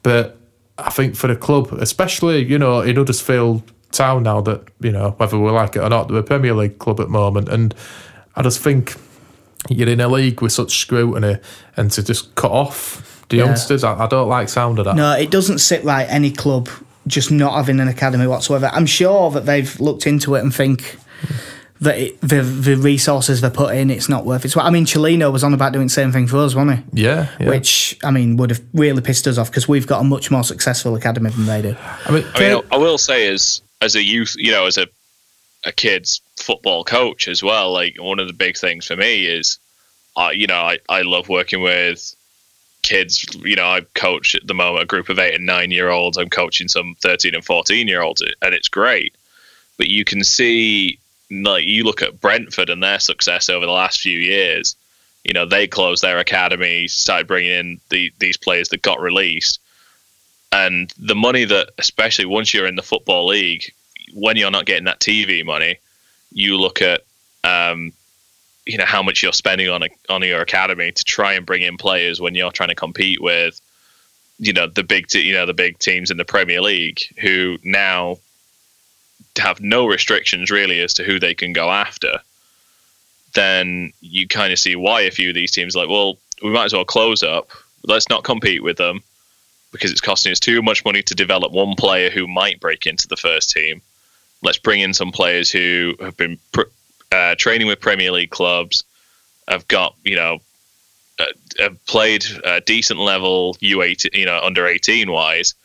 S3: But I think for the club, especially, in Huddersfield Town now that, whether we like it or not, they're a Premier League club at the moment. And I just think you're in a league with such scrutiny, and to just cut off the youngsters, I don't like the sound of that.
S2: No, it doesn't sit right, any club just not having an academy whatsoever. I'm sure that they've looked into it and think that the resources they put in, it's not worth it. Chelino was on about doing the same thing for us, wasn't he?
S3: Yeah.
S2: Which, would have really pissed us off because we've got a much more successful academy than they do.
S4: I will say as a youth, as a kid's football coach as well, like one of the big things for me is, I love working with kids. I coach at the moment a group of 8 and 9-year-olds. I'm coaching some 13 and 14-year-olds, and it's great. But you can see, like, you look at Brentford and their success over the last few years. They closed their academy, started bringing in these players that got released, and the money that, especially once you're in the Football League, when you're not getting that TV money, you look at how much you're spending on your academy to try and bring in players when you're trying to compete with the big teams in the Premier League, who now have no restrictions really as to who they can go after. Then you kind of see why a few of these teams are like, well, we might as well close up, let's not compete with them because it's costing us too much money to develop one player who might break into the first team. Let's bring in some players who have been training with Premier League clubs, have got, have played a decent level U18, under 18 wise,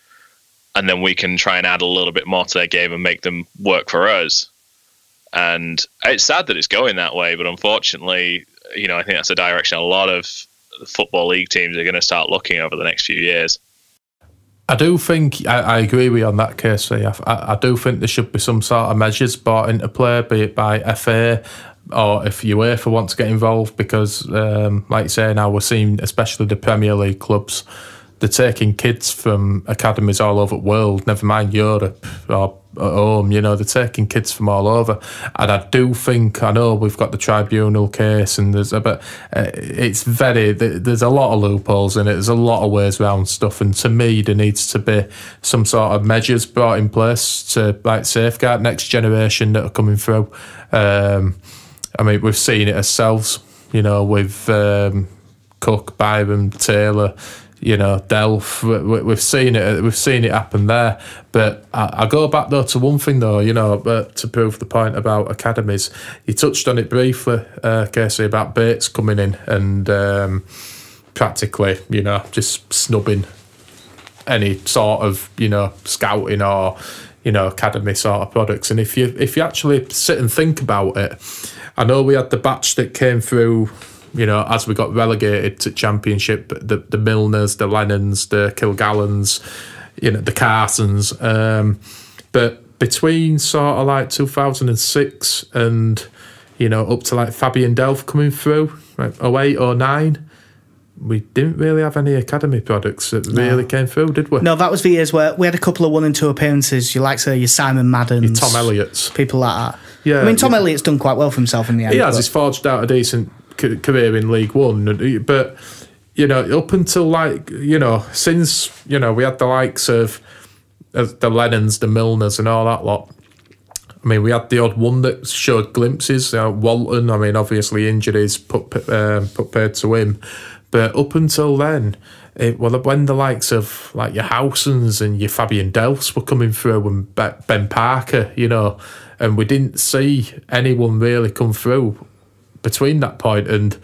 S4: and then we can try and add a little bit more to their game and make them work for us. And it's sad that it's going that way, but unfortunately, I think that's a direction a lot of the Football League teams are going to start looking over the next few years.
S3: I do think, I agree with you on that case. I do think there should be some sort of measures brought into play, be it by FA or if UEFA want to get involved, because like you say now, we're seeing, especially the Premier League clubs, they're taking kids from academies all over the world, never mind Europe or at home, they're taking kids from all over. And I do think, I know we've got the tribunal case and there's there's a lot of loopholes in it, there's a lot of ways around stuff, and to me there needs to be some sort of measures brought in place to safeguard next generation that are coming through. We've seen it ourselves, with Cook, Byron, Taylor, Delph. We've seen it. We've seen it happen there. But I go back though to one thing though, to prove the point about academies. You touched on it briefly, Casey, about Bates coming in and practically, just snubbing any sort of, scouting or, academy sort of products. And if you actually sit and think about it, I know we had the batch that came through, as we got relegated to Championship, the Milners, the Lennons, the Kilgallans, the Carsons. But between sort of like 2006 and, up to like Fabian Delph coming through, like 08, 09, we didn't really have any academy products that really came through, did we?
S2: No, that was the years where we had a couple of 1 and 2 appearances. You like, your Simon Maddens,
S3: your Tom Elliott's,
S2: people like that.
S3: Yeah,
S2: I mean, Tom Elliott's done quite well for himself in the end.
S3: He has. He's forged out a decent career in League One, but up until since we had the likes of the Lennons, the Milners, and all that lot. I mean, we had the odd one that showed glimpses. Walton, I mean, obviously injuries put paid to him. But up until then, when the likes of like your Howsons and your Fabian Delphs were coming through and Ben Parker, and we didn't see anyone really come through between that point, and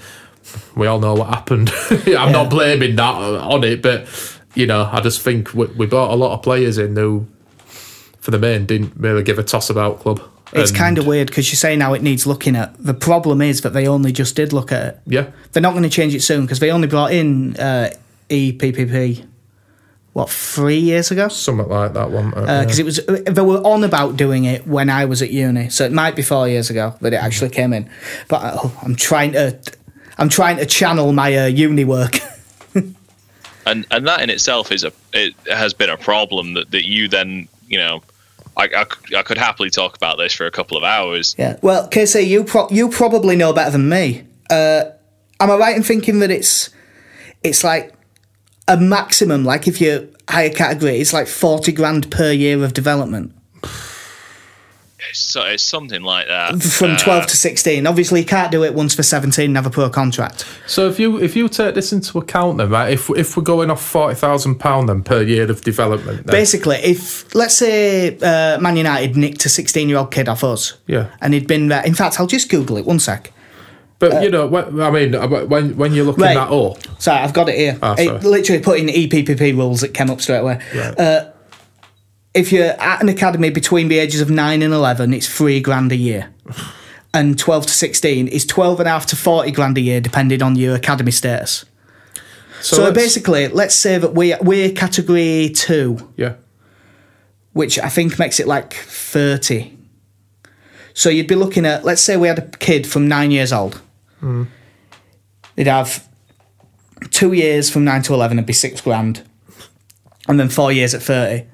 S3: we all know what happened. I'm not blaming that on it, but I just think we brought a lot of players in who, for the main, didn't really give a toss about club.
S2: It's kind of weird because you say now it needs looking at. The problem is that they only just did look at it.
S3: Yeah.
S2: They're not going to change it soon because they only brought in EPPP, 3 years ago?
S3: Something like that one.
S2: Because they were on about doing it when I was at uni, so it might be 4 years ago that it actually came in. But I'm trying to channel my uni work.
S4: and that in itself it has been a problem that you then I could happily talk about this for a couple of hours.
S2: Yeah. Well, Casey, you probably know better than me. Am I right in thinking that it's like a maximum, like if you're higher category, it's like 40 grand per year of development?
S4: It's something like that.
S2: From 12 to 16. Obviously, you can't do it once for 17 and have a pro contract.
S3: So if you take this into account then, right, if we're going off £40,000 then per year of development. Then.
S2: Basically, if, let's say, Man United nicked a 16-year-old kid off us.
S3: Yeah.
S2: And he'd been there. In fact, I'll just Google it, one sec.
S3: But, when you're looking that up...
S2: Sorry, I've got it here. It literally put in EPPP rules, it came up straight away. Right. If you're at an academy between the ages of 9 and 11, it's £3 a year. And 12 to 16 is 12.5 to 40 grand a year, depending on your academy status. So basically, let's say that we're category 2.
S3: Yeah.
S2: Which I think makes it like 30. So you'd be looking at, let's say we had a kid from 9 years old. Mm. They'd have 2 years from 9 to 11, it'd be £6 and then 4 years at 30.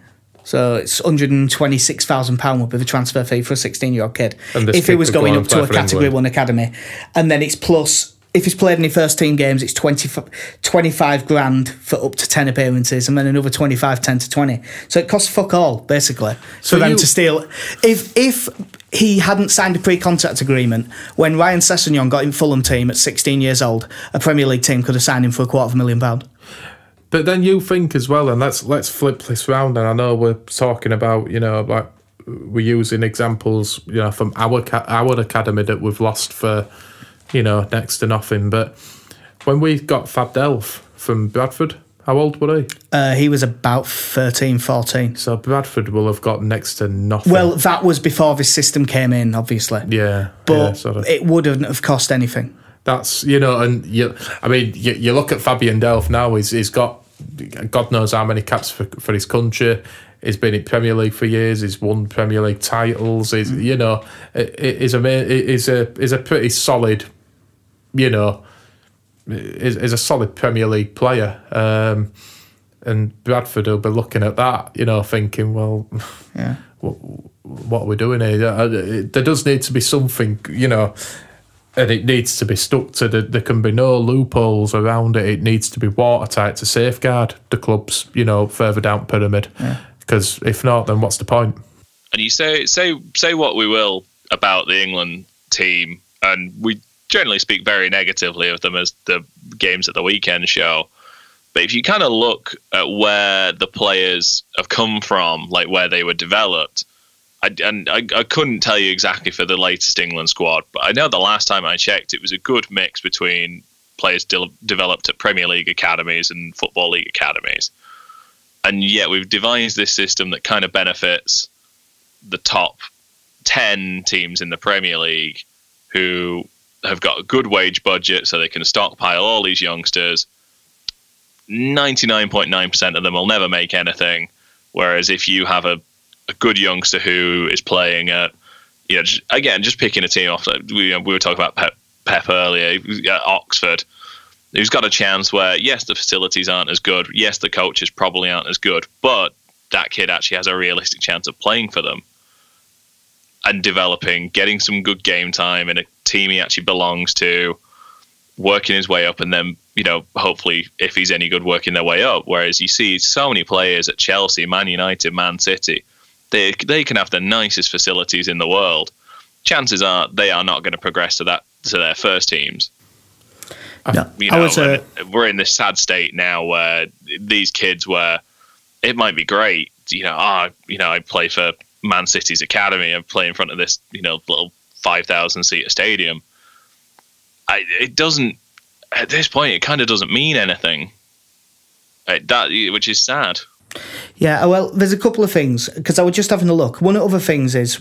S2: So it's £126,000 would be the transfer fee for a 16-year-old kid if he was going up to a Category 1 academy. And then it's plus, if he's played any first team games, it's 25 grand for up to 10 appearances, and then another 25, 10 to 20. So it costs fuck all, basically, for them to steal. If he hadn't signed a pre-contract agreement, when Ryan Sessegnon got in Fulham team at 16 years old, a Premier League team could have signed him for £250,000.
S3: But then you think as well, and let's flip this round. And I know we're talking about, like we're using examples, from our academy that we've lost for, next to nothing. But when we got Fab Delph from Bradford, how old were he?
S2: He was about 13, 14.
S3: So Bradford will have got next to nothing.
S2: Well, that was before this system came in, obviously.
S3: Yeah,
S2: but it wouldn't have cost anything.
S3: That's, and you look at Fabian Delph now, he's got God knows how many caps for his country. He's been in Premier League for years, he's won Premier League titles, he's a pretty solid, is a solid Premier League player. And Bradford will be looking at that, thinking, well,
S2: yeah,
S3: what are we doing here? There does need to be something, and it needs to be stuck to there can be no loopholes around it. It needs to be watertight to safeguard the clubs, further down pyramid. Because if not, then what's the point?
S4: And you say what we will about the England team, and we generally speak very negatively of them as the games at the weekend show. But if you kind of look at where the players have come from, like where they were developed, I couldn't tell you exactly for the latest England squad, but I know the last time I checked, it was a good mix between players developed at Premier League academies and Football League academies. And yet we've devised this system that kind of benefits the top 10 teams in the Premier League who have got a good wage budget, so they can stockpile all these youngsters. 99.9% of them will never make anything. Whereas if you have a good youngster who is playing at, just picking a team off, we were talking about Pep earlier, at Oxford, who's got a chance where, yes, the facilities aren't as good, yes, the coaches probably aren't as good, but that kid actually has a realistic chance of playing for them and developing, getting some good game time in a team he actually belongs to, working his way up, and then, hopefully, if he's any good, working their way up. Whereas you see so many players at Chelsea, Man United, Man City, they can have the nicest facilities in the world. Chances are they are not going to progress to their first teams.
S2: No,
S4: we're in this sad state now where these kids, where it might be great, I play for Man City's academy, I play in front of this, little 5,000 seat stadium. It doesn't, at this point, it kind of doesn't mean anything. Which is sad.
S2: Yeah, well, there's a couple of things, because I was just having a look. One of the other things is,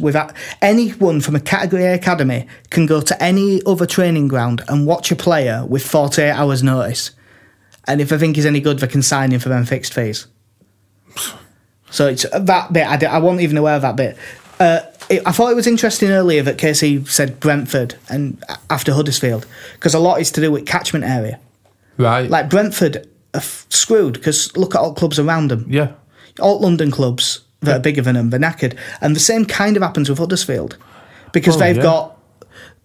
S2: anyone from a Category A academy can go to any other training ground and watch a player with 48 hours notice. And if they think he's any good, they can sign him for them fixed fees. So it's that bit, I wasn't even aware of that bit. I thought it was interesting earlier that Casey said Brentford and after Huddersfield, because a lot is to do with catchment area.
S3: Right.
S2: Like Brentford are screwed, because look at all clubs around them.
S3: Yeah.
S2: All London clubs that are bigger than them, they're knackered. And the same kind of happens with Huddersfield, because they've got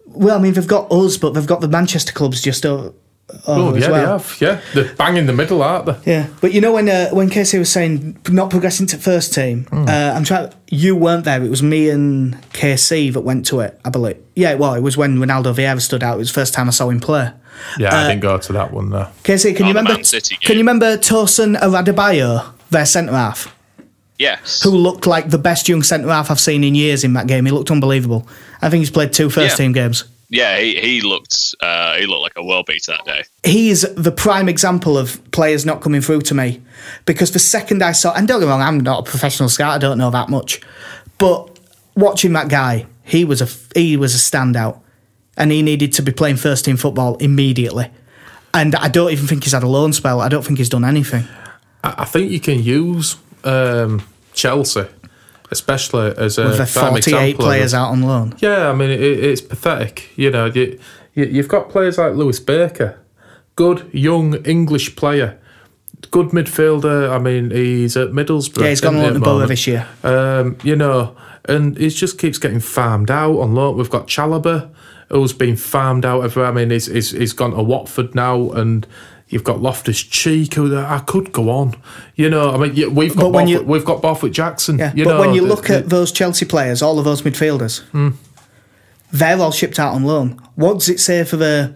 S2: us, but they've got the Manchester clubs just over as well.
S3: They have, yeah. They're bang in the middle, aren't they?
S2: Yeah, but when Casey was saying not progressing to first team, you weren't there. It was me and KC that went to it, I believe. Yeah, well, it was when Ronaldo Vieira stood out. It was the first time I saw him play.
S3: Yeah, I didn't go to that one though.
S2: Casey, can you remember Tosin Adebayo, their centre half?
S4: Yes.
S2: Who looked like the best young centre half I've seen in years in that game. He looked unbelievable. I think he's played 2 first team games.
S4: Yeah, he looked like a world beater that day.
S2: He's the prime example of players not coming through to me, because the second I saw, and don't get me wrong, I'm not a professional scout, I don't know that much, but watching that guy, he was a standout, and he needed to be playing first team football immediately. And I don't even think he's had a loan spell. I don't think he's done anything.
S3: I think you can use Chelsea, especially as a
S2: with the 48 players out on loan.
S3: Yeah, I mean, it's pathetic. You've got players like Lewis Baker, good young English player, good midfielder. I mean, he's at Middlesbrough.
S2: Yeah, he's gone on to Borough this year.
S3: And he just keeps getting farmed out on loan. We've got Chalobah, who's been farmed out everywhere. I mean, he's gone to Watford now, and you've got Loftus-Cheek, who I could go on. I mean, we've got Borthwick Jackson.
S2: Yeah, but when you look at those Chelsea players, all of those midfielders, they're all shipped out on loan. What does it say for the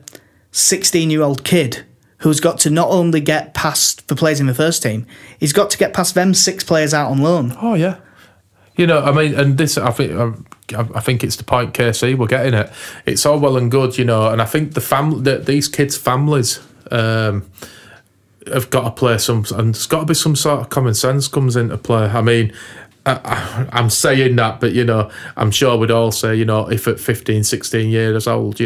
S2: 16-year-old kid who's got to not only get past the players in the first team, he's got to get past them 6 players out on loan?
S3: Oh, yeah. I mean, and this, I think it's the point, KC, we're getting it. It's all well and good, and I think these kids' families have got to play and there's got to be some sort of common sense comes into play. I mean, I'm saying that, but I'm sure we'd all say, if at 15, 16 years old,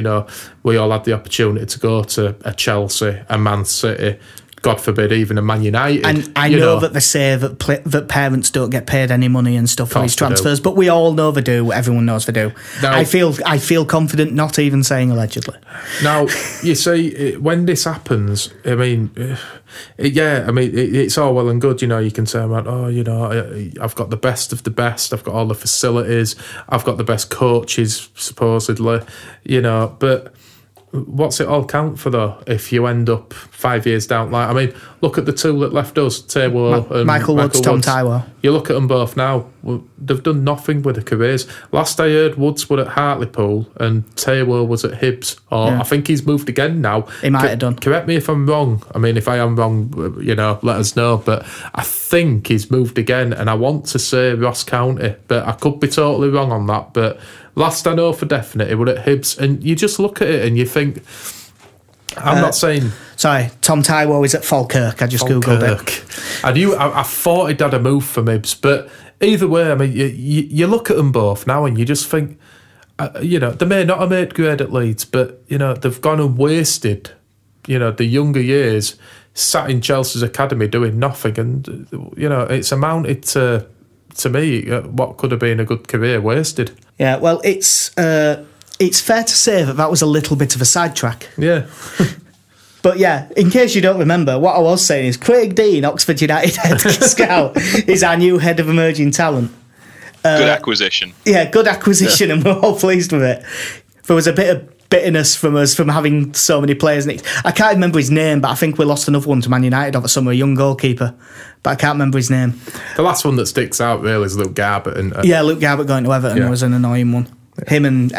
S3: we all had the opportunity to go to a Chelsea, a Man City, God forbid, even a Man United. And
S2: I know that they say that parents don't get paid any money and stuff for these transfers, but we all know they do. Everyone knows they do. Now, I feel confident not even saying allegedly.
S3: Now, you see, when this happens, I mean, it's all well and good. You can say, I've got the best of the best. I've got all the facilities. I've got the best coaches, supposedly. But what's it all count for, though, if you end up 5 years down? I mean, look at the 2 that left us, Taiwo and
S2: Michael Woods, Tom Taiwo.
S3: you look at them both now, they've done nothing with their careers. Last I heard, Woods were at Hartlepool and Taylor was at Hibs. I think he's moved again now.
S2: He might have done.
S3: Correct me if I'm wrong. I mean, if I am wrong, let us know. But I think he's moved again, and I want to say Ross County, but I could be totally wrong on that. But last I know for definite, he were at Hibs, and you just look at it and you think, I'm not saying...
S2: Sorry, Tom Taiwo is at Falkirk. I just Googled it.
S3: I thought he'd had a move from Hibs, but either way, I mean, you look at them both now and you just think, they may not have made grade at Leeds, but, they've gone and wasted, the younger years, sat in Chelsea's academy doing nothing, and, it's amounted to me, what could have been a good career wasted.
S2: Yeah, well, it's fair to say that was a little bit of a sidetrack.
S3: Yeah.
S2: But yeah, in case you don't remember, what I was saying is Craig Dean, Oxford United head scout, is our new head of emerging talent.
S4: Good acquisition.
S2: Yeah, good acquisition, and we're all pleased with it. There was a bit of bitterness from us from having so many players. I can't remember his name, but I think we lost another one to Man United over summer, a young goalkeeper. But I can't remember his name.
S3: The last one that sticks out really is Luke Garbutt.
S2: Luke Garbutt going to Everton was an annoying one. Him and...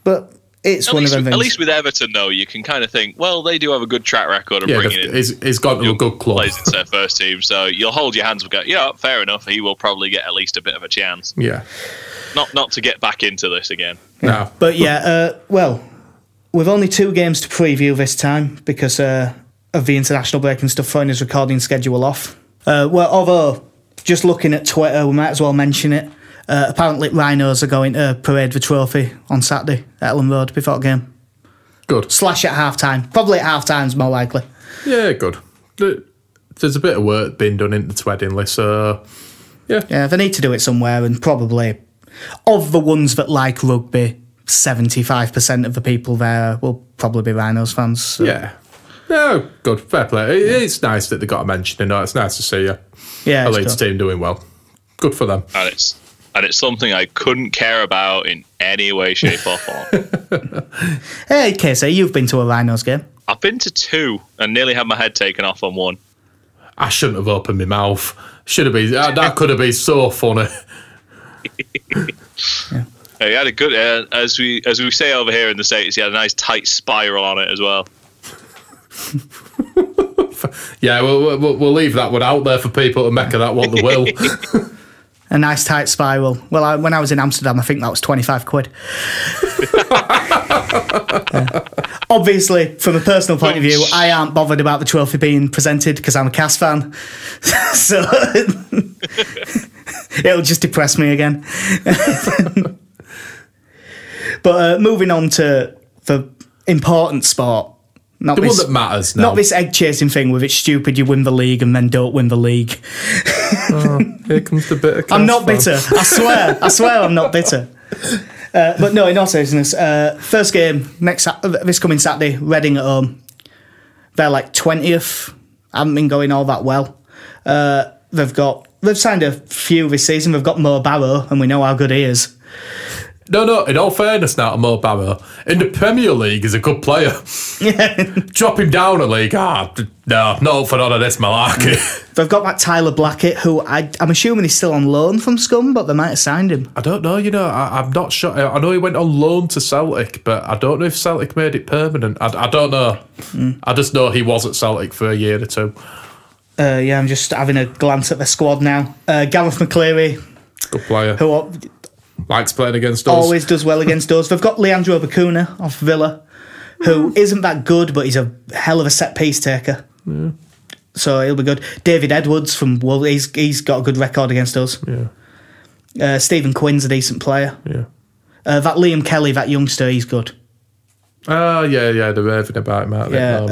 S2: but it's one of them things.
S4: At least with Everton, though, you can kind of think, well, they do have a good track record of bringing in.
S3: He's got to a good club.
S4: Plays into their first team, so you'll hold your hands and go, fair enough. He will probably get at least a bit of a chance.
S3: Yeah.
S4: Not to get back into this again.
S3: No.
S2: But we've only 2 games to preview this time because of the international break and stuff, throwing his recording schedule off. Although, just looking at Twitter, we might as well mention it. Apparently, Rhinos are going to parade the trophy on Saturday at Ellen Road before the game.
S3: Good.
S2: / at half-time. Probably at half-time's more likely.
S3: Yeah, good. There's a bit of work being done into Tweddingley, so... Yeah.
S2: Yeah, they need to do it somewhere, and probably, of the ones that like rugby, 75% of the people there will probably be Rhinos fans. So.
S3: Yeah. Yeah, good. Fair play. It's nice that they got a mention, it's nice to see a Leeds team doing well. Good for them.
S4: And it's something I couldn't care about in any way, shape or form.
S2: Hey, Casey, you've been to a Rhinos game.
S4: I've been to 2 and nearly had my head taken off on 1.
S3: I shouldn't have opened my mouth. Should have been. That could have been so funny.
S4: Yeah. He had a good, as we say over here in the States, he had a nice tight spiral on it as well.
S3: Yeah, we'll leave that one out there for people to make of that what they will.
S2: A nice tight spiral. Well, when I was in Amsterdam, I think that was 25 quid. Obviously, from a personal point of view, I aren't bothered about the trophy being presented because I'm a Cas fan. So it'll just depress me again. But moving on to the important sport.
S3: One that matters now.
S2: Not this egg-chasing thing with it's stupid you win the league and then don't win the league.
S3: Here comes the bitter.
S2: I'm not bitter. I swear I'm not bitter. But no, in all seriousness, first game this coming Saturday, Reading at home. They're like 20th. Haven't been going all that well. They've signed a few this season. They've got Mo Barrow, and we know how good he is.
S3: No, in all fairness now to Mo Barrow, in the Premier League he's a good player.
S2: Yeah.
S3: Drop him down a league, no, not up for none of this malarkey.
S2: They've got that Tyler Blackett, who I'm assuming he's still on loan from Scum, but they might have signed him.
S3: I don't know, I'm not sure. I know he went on loan to Celtic, but I don't know if Celtic made it permanent. I don't know. I just know he was at Celtic for a year or 2.
S2: I'm just having a glance at the squad now. Gareth McCleary.
S3: Good player.
S2: Who
S3: likes playing against us.
S2: Always does well against us. They've got Leandro Bacuna off Villa, who isn't that good, but he's a hell of a set-piece taker.
S3: Yeah.
S2: So he'll be good. David Edwards from Wolves, he's got a good record against us.
S3: Yeah.
S2: Stephen Quinn's a decent player.
S3: Yeah.
S2: That Liam Kelly, that youngster, he's good.
S3: Oh, yeah, they're raving about him out there.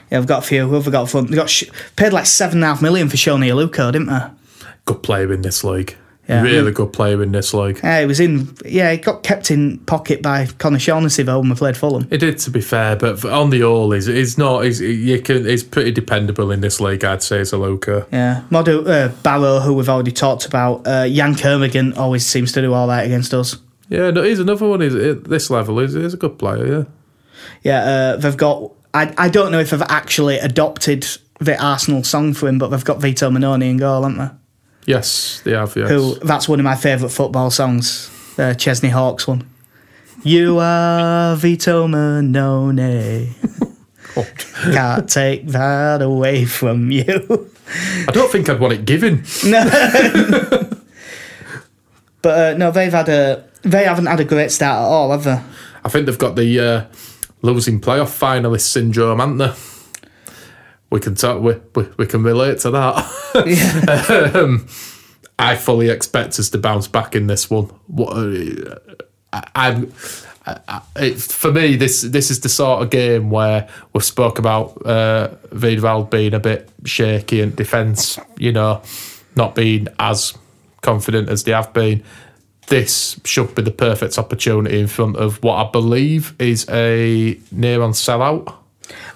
S2: Yeah, we've got a few. Who have we got front? They got paid like $7.5 million for Shoni Aluko, didn't they?
S3: Good player in this league.
S2: Yeah,
S3: really good player in this league.
S2: Yeah, he got kept in pocket by Conor Shaughnessy though when we played Fulham.
S3: He did, to be fair, but on the whole, he's pretty dependable in this league, I'd say, as a Luca.
S2: Yeah, Barrow, who we've already talked about. Jan Kermigan always seems to do all right against us.
S3: Yeah, no, he's another one. He's at this level. He's a good player. Yeah.
S2: Yeah, they've got. I don't know if they've actually adopted the Arsenal song for him, but they've got Vito Manoni in goal, haven't they?
S3: Yes, they have, yes.
S2: That's one of my favourite football songs, the Chesney Hawkes one. You are Vito Manoni. Can't take that away from you.
S3: I don't think I'd want it given.
S2: No. But no, they haven't had a great start at all, have they?
S3: I think they've got the losing playoff finalist syndrome, haven't they? We can talk. We can relate to that.
S2: Yeah.
S3: I fully expect us to bounce back in this one. For me, this is the sort of game where we've spoke about Wiedwald being a bit shaky and defence, not being as confident as they have been. This should be the perfect opportunity in front of what I believe is a near-on sellout.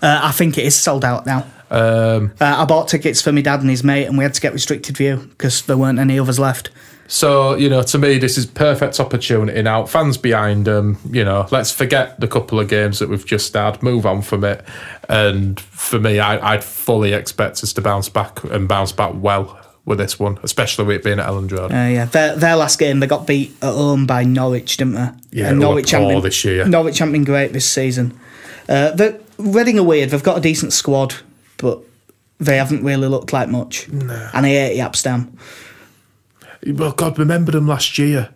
S2: I think it is sold out now. I bought tickets for my dad and his mate, and we had to get restricted view because there weren't any others left.
S3: So, to me, this is perfect opportunity now. Fans behind them, let's forget the couple of games that we've just had, move on from it. And for me, I'd fully expect us to bounce back well with this one, especially with it being at Elland Road.
S2: Yeah, their last game, they got beat at home by Norwich, didn't they?
S3: Yeah,
S2: and Norwich
S3: this year.
S2: Norwich haven't been great this season. Reading are weird. They've got a decent squad, but they haven't really looked like much.
S3: No.
S2: And I hate Yapstam.
S3: Well, God, remember them last year?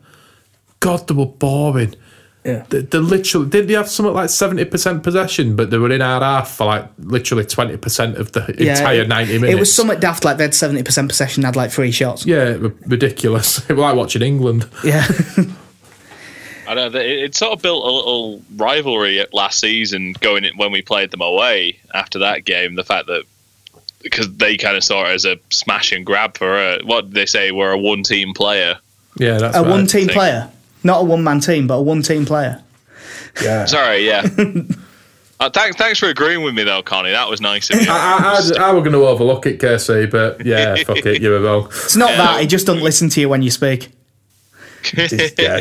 S3: God, they were boring.
S2: Yeah.
S3: They literally, didn't they have something like 70% possession, but they were in our half for like literally 20% of the entire 90 minutes.
S2: It was somewhat daft, like they had 70% possession, had like 3 shots.
S3: Yeah, ridiculous. It was like watching England.
S2: Yeah.
S4: I know it sort of built a little rivalry last season going in when we played them away after that game. The fact that because they kind of saw it as a smash and grab for what did they say, we're a one-team player.
S3: Yeah, that's
S2: a
S3: right.
S2: one-team player. Not a one-man team, but a one-team player.
S3: Yeah.
S4: Sorry, yeah. Thanks for agreeing with me, though, Connie. That was nice of you.
S3: I were going to overlook it, KC, but yeah, fuck it, you were wrong.
S2: It's not that. He just doesn't listen to you when you speak.
S4: Yeah,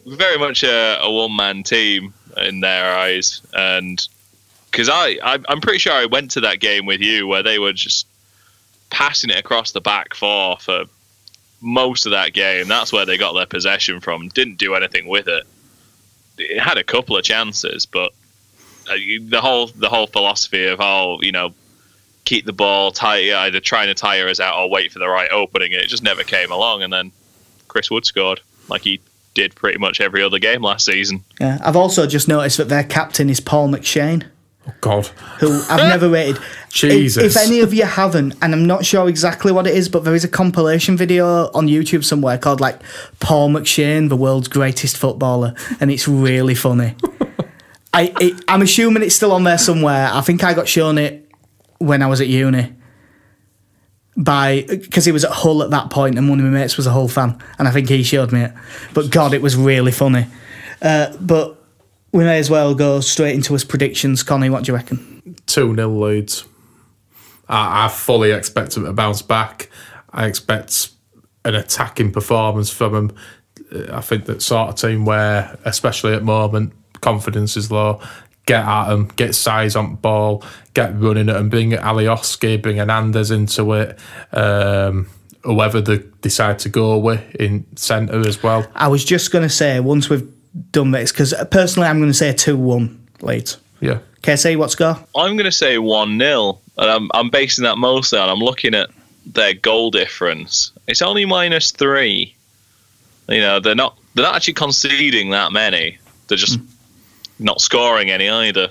S4: very much a one-man team in their eyes. And because I'm pretty sure I went to that game with you where they were just passing it across the back four for most of that game. That's where they got their possession from. Didn't do anything with it. It had a couple of chances, but the whole philosophy of keep the ball tight, either trying to tire us out or wait for the right opening, it just never came along. And then Chris Wood scored like he did pretty much every other game last season.
S2: Yeah, I've also just noticed that their captain is Paul McShane.
S3: Oh, God.
S2: Who I've never rated.
S3: Jesus.
S2: If any of you haven't, and I'm not sure exactly what it is, but there is a compilation video on YouTube somewhere called like Paul McShane, the world's greatest footballer, and it's really funny. I'm assuming it's still on there somewhere. I think I got shown it when I was at uni. Because he was at Hull at that point, and one of my mates was a Hull fan, and I think he showed me it. But God, it was really funny. But we may as well go straight into his predictions. Connie, what do you reckon?
S3: 2-0 Leeds. I fully expect them to bounce back. I expect an attacking performance from them. I think that sort of team where, especially at the moment, confidence is low. Get at them, get size on the ball, get running at them, bring Alioski, bring Hernandez into it. Whoever they decide to go with in centre as well.
S2: I was just going to say, once we've done this, because personally I'm going to say 2-1 Leeds.
S3: Yeah.
S2: KC, what score?
S4: I'm going to say 1-0, and I'm basing that mostly on, I'm looking at their goal difference. It's only -3. They're not actually conceding that many. They're just not scoring any either.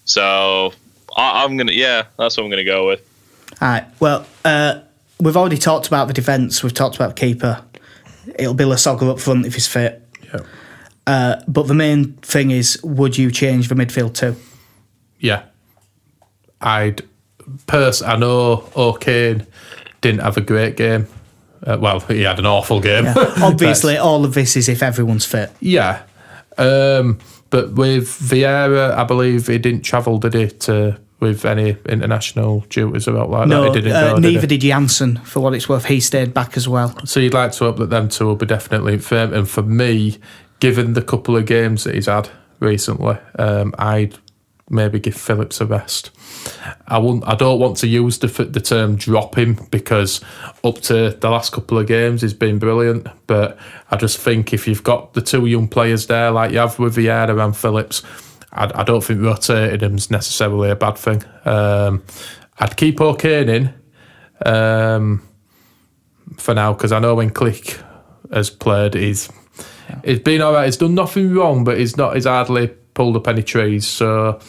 S4: So I'm going to, that's what I'm going to go with.
S2: All right, well, we've already talked about the defence. We've talked about the keeper. It'll be Lasogga up front if he's fit.
S3: Yeah.
S2: But the main thing is, would you change the midfield too?
S3: Yeah. I know O'Kane didn't have a great game. Well, he had an awful game.
S2: Yeah. Obviously, all of this is if everyone's fit.
S3: Yeah. But with Vieira, I believe he didn't travel, did he, with any international duties about like
S2: no,
S3: that? He didn't go,
S2: neither did Janssen, for what it's worth. He stayed back as well.
S3: So you'd like to hope that them two will be definitely firm. And for me, given the couple of games that he's had recently, I'd maybe give Phillips a rest. I don't want to use the term drop him, because up to the last couple of games he's been brilliant, but I just think if you've got the two young players there like you have with Vieira and Phillips, I don't think rotating him's necessarily a bad thing. I'd keep O'Kane in for now, because I know when Click has played, he's been all right. He's done nothing wrong, but he's hardly pulled up any trees. So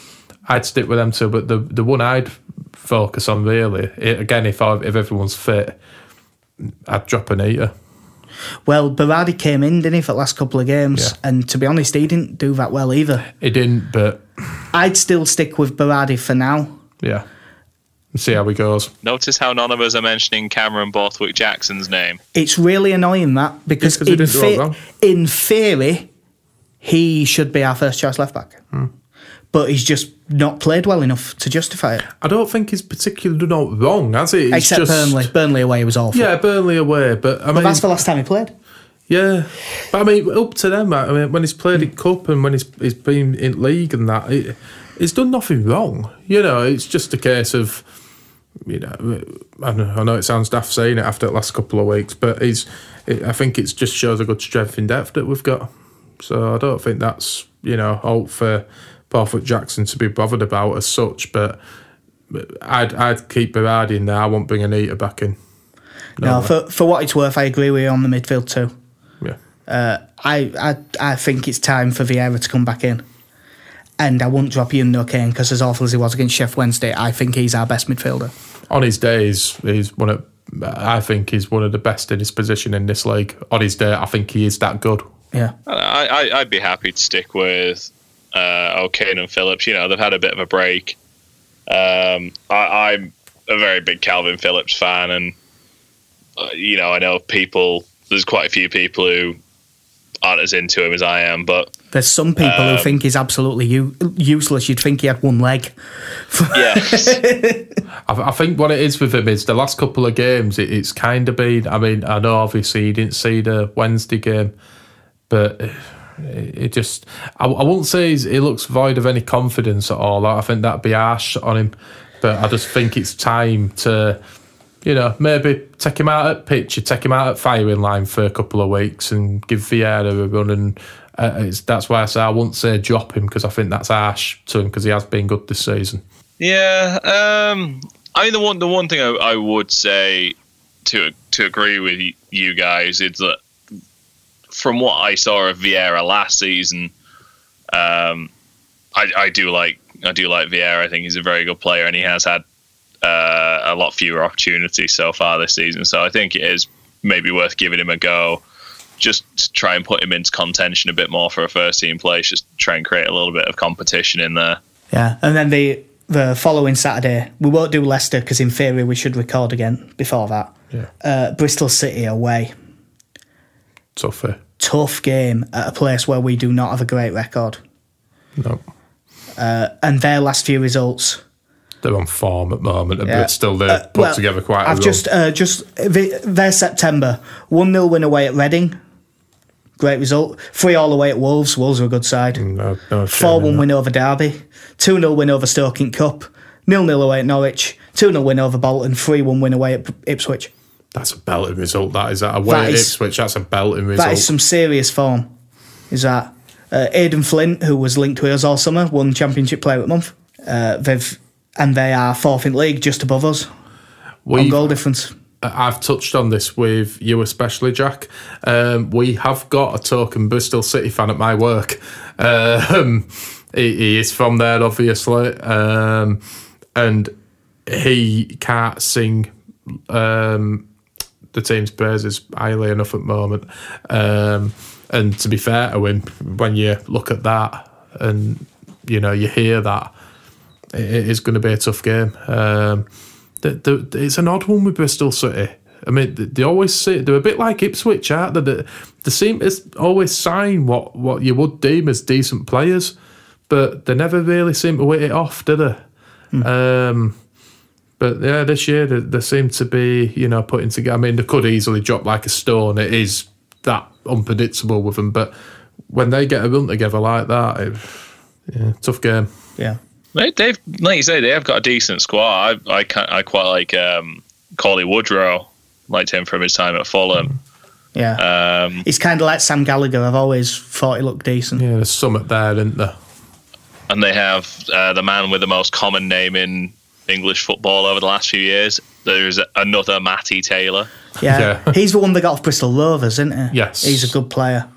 S3: I'd stick with them too. But the one I'd focus on really, again, if everyone's fit, I'd drop Anita.
S2: Well, Berardi came in, didn't he, for the last couple of games? Yeah. And to be honest, he didn't do that well either.
S3: He didn't, but
S2: I'd still stick with Berardi for now.
S3: Yeah. See how he goes.
S4: Notice how none of us are mentioning Cameron Borthwick-Jackson's name.
S2: It's really annoying that, because in theory, he should be our first choice left back. But he's just not played well enough to justify it.
S3: I don't think he's particularly not wrong, has he?
S2: Except Burnley. Burnley away was awful.
S3: Yeah, Burnley away. But
S2: that's the last time he played.
S3: Yeah. But I mean, up to them, I mean, when he's played in Cup and when he's been in League and that, he's done nothing wrong. You know, it's just a case of, you know, I know it sounds daft saying it after the last couple of weeks, but I think it just shows a good strength in depth that we've got. So I don't think that's, you know, all for Borthwick-Jackson to be bothered about as such, but I'd keep Berardi in there. I won't bring Anita back in.
S2: No, for what it's worth, I agree with you on the midfield too.
S3: Yeah.
S2: I think it's time for Vieira to come back in. And I wouldn't drop Ian O'Kane, because as awful as he was against Sheffield Wednesday, I think he's our best midfielder.
S3: On his days, I think he's one of the best in his position in this league. On his day, I think he is that good.
S2: Yeah.
S4: I'd be happy to stick with O'Kane and Phillips. You know, they've had a bit of a break. I'm a very big Calvin Phillips fan, and you know, I know there's quite a few people who aren't as into him as I am, but
S2: there's some people who think he's absolutely useless. You'd think he had one leg.
S4: Yes.
S3: I think what it is with him is the last couple of games, it's kind of been, I mean, I know obviously you didn't see the Wednesday game, but it just, I won't say he looks void of any confidence at all. I think that'd be harsh on him, but I just think it's time to, you know, maybe take him out at pitch, take him out at firing line for a couple of weeks and give Vieira a run. And that's why I say I won't say drop him, because I think that's harsh to him, because he has been good this season.
S4: Yeah, I mean the one thing I would say to agree with you guys is that from what I saw of Vieira last season, I do like Vieira. I think he's a very good player, and he has had a lot fewer opportunities so far this season. So I think it is maybe worth giving him a go, just to try and put him into contention a bit more for a first team place, just to try and create a little bit of competition in there.
S2: Yeah, and then the following Saturday, we won't do Leicester, because in theory we should record again before that.
S3: Yeah.
S2: Bristol City away. Tough game at a place where we do not have a great record.
S3: No.
S2: And their last few results,
S3: they're on form at the moment, but still they've put together quite a run.
S2: Their September 1-0 win away at Reading, great result. 3-3 away at Wolves. Wolves are a good side. 4-1 win over Derby. 2-0 win over Stoke in Cup. 0-0 away at Norwich. 2-0 win over Bolton. 3-1 win away at Ipswich.
S3: That's a belting result. That is away at Ipswich. That's a belting result.
S2: That is some serious form. Is that Aidan Flint, who was linked to us all summer, won Championship Player of the Month. They are fourth in league, just above us on goal difference.
S3: I've touched on this with you especially, Jack. We have got a token Bristol City fan at my work. He is from there, obviously, and he can't sing the team's praises highly enough at the moment. And to be fair to him, when you look at that and you know you hear that, it is going to be a tough game. It's an odd one with Bristol City. I mean, they always say they're a bit like Ipswich, aren't they? They seem to always sign what you would deem as decent players, but they never really seem to hit it off, do they? But yeah, this year they seem to be, you know, putting together. I mean, they could easily drop like a stone. It is that unpredictable with them, but when they get a run together like that, tough game.
S2: Yeah.
S4: They've, like you say, they have got a decent squad. I quite like Cauley Woodrow. Liked him from his time at Fulham.
S2: Yeah. He's kind of like Sam Gallagher. I've always thought he looked decent.
S3: Yeah, there's something there, isn't there?
S4: And they have the man with the most common name in English football over the last few years. There's another Matty Taylor.
S2: Yeah. He's the one they got off Bristol Rovers, isn't he?
S3: Yes.
S2: He's a good player.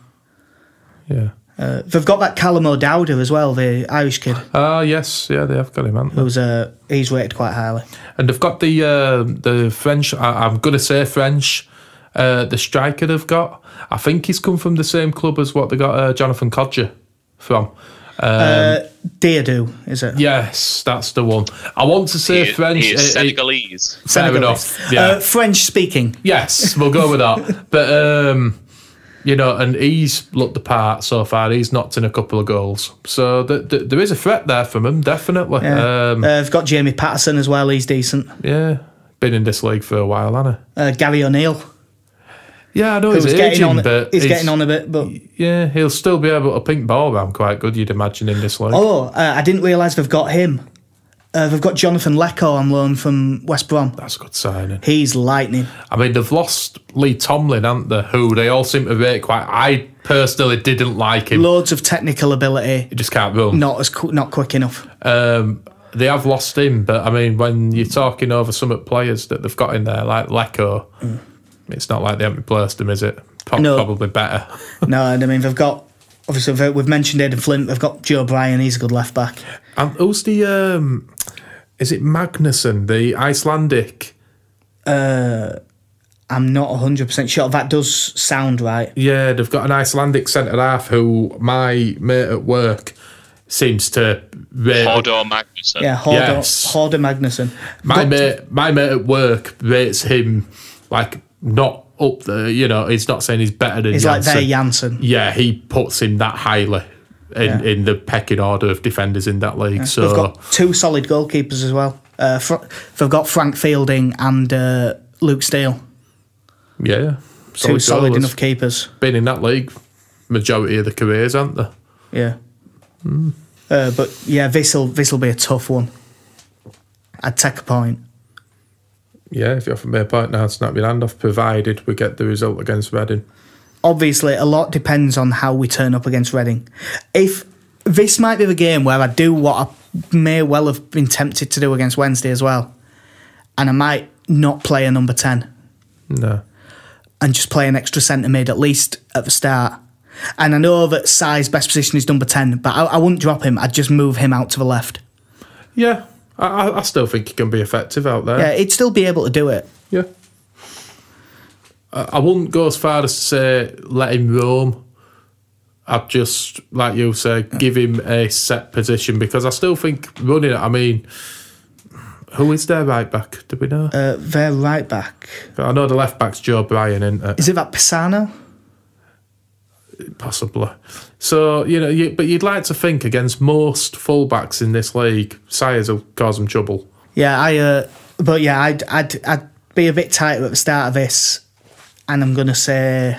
S3: Yeah.
S2: They've got that Callum O'Dowda as well, the Irish kid.
S3: Yes, yeah, they have got him, haven't they?
S2: He's rated quite highly.
S3: And they've got the French, I'm going to say French, the striker they've got. I think he's come from the same club as what they got Jonathan Codger from.
S2: Diadou, is it?
S3: Yes, that's the one. I want to say French.
S4: He is Senegalese.
S3: Fair enough. Yeah.
S2: French speaking.
S3: Yes, we'll go with that. But, and he's looked the part so far. He's knocked in a couple of goals. So there is a threat there from him, definitely.
S2: Yeah. They've got Jamie Patterson as well. He's decent.
S3: Yeah. Been in this league for a while, hasn't he?
S2: Gary O'Neill.
S3: Yeah, I know he's aging, but
S2: he's getting on a bit, but
S3: yeah, he'll still be able to pink ball around quite good, you'd imagine, in this league.
S2: I didn't realise they've got him. They've got Jonathan Lecco on loan from West Brom.
S3: That's a good signing.
S2: He's lightning.
S3: I mean, they've lost Lee Tomlin, haven't they? Who they all seem to rate quite. I personally didn't like him.
S2: Loads of technical ability.
S3: He just can't run.
S2: Not quick enough.
S3: They have lost him, but I mean, when you're talking over some players that they've got in there, like Lecco. It's not like they haven't replaced him, is it? Probably better.
S2: No, I mean, they've got... Obviously, we've mentioned Aidan Flint. They've got Joe Bryan. He's a good left-back.
S3: And who's the... is it Magnusson, the Icelandic?
S2: I'm not 100% sure. That does sound right.
S3: Yeah, they've got an Icelandic centre-half who my mate at work seems to...
S4: Hodor Magnusson.
S2: Yeah, Hodor Magnusson.
S3: My mate at work rates him, like... not up there, he's not saying he's better than Janssen.
S2: He's like their Janssen.
S3: Yeah, he puts him that highly in the pecking order of defenders in that league. Yeah. So
S2: they've got two solid goalkeepers as well. They've got Frank Fielding and Luke Steele.
S3: Yeah.
S2: Two solid enough keepers.
S3: Been in that league majority of the careers, haven't they?
S2: Yeah. But yeah, this'll be a tough one. I'd take a point.
S3: Yeah, if you offer me a point now, snap your hand off, provided we get the result against Reading.
S2: Obviously, a lot depends on how we turn up against Reading. If this might be the game where I do what I may well have been tempted to do against Wednesday as well, and I might not play a number 10.
S3: No.
S2: And just play an extra centre mid, at least at the start. And I know that Sai's best position is number 10, but I wouldn't drop him. I'd just move him out to the left.
S3: Yeah. I still think he can be effective out there.
S2: Yeah, he'd still be able to do it.
S3: Yeah. I wouldn't go as far as to say let him roam. I'd just, like you say, give him a set position, because I still think running it, I mean, who is their right back? Do we know?
S2: Their right back.
S3: I know the left back's Joe Bryan, isn't it?
S2: Is it that Pisano?
S3: Possibly. So, but you'd like to think against most fullbacks in this league, Sayers will cause them trouble.
S2: Yeah, I'd be a bit tighter at the start of this, and I'm going to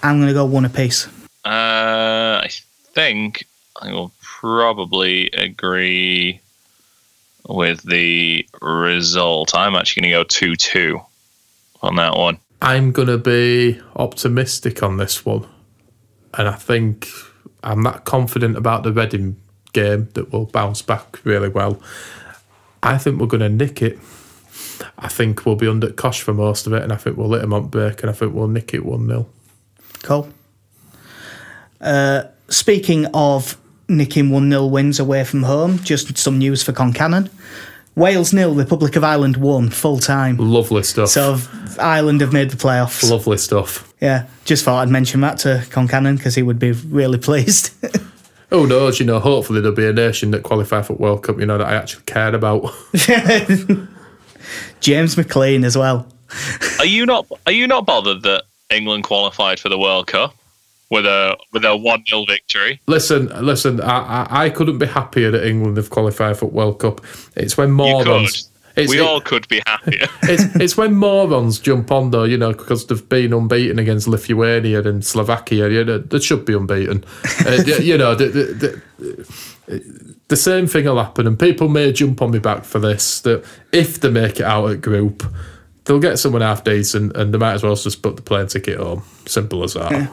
S2: go one apiece.
S4: I think I will probably agree with the result. I'm actually going to go 2-2 on that one.
S3: I'm going to be optimistic on this one. And I think I'm that confident about the Reading game that we'll bounce back really well. I think we're going to nick it. I think we'll be under Kosh for most of it, and I think we'll let him on break, and I think we'll nick it 1-0.
S2: Cool. Speaking of nicking 1-0 wins away from home, just some news for Concannon. Wales 0, Republic of Ireland 1, full time.
S3: Lovely stuff.
S2: So Ireland have made the playoffs.
S3: Lovely stuff.
S2: Yeah, just thought I'd mention that to Concannon because he would be really pleased.
S3: Who knows, hopefully there'll be a nation that qualify for World Cup, that I actually cared about.
S2: James McLean as well.
S4: Are you not bothered that England qualified for the World Cup with a 1-0 victory? Listen,
S3: I couldn't be happier that England have qualified for World Cup. It's when Morons
S4: We all could be happier.
S3: It's when morons jump on though, because they've been unbeaten against Lithuania and Slovakia. They should be unbeaten. The same thing will happen, and people may jump on me back for this. That if they make it out at group, they'll get someone half decent, and they might as well just book the plane ticket home. Simple as that.
S2: Yeah.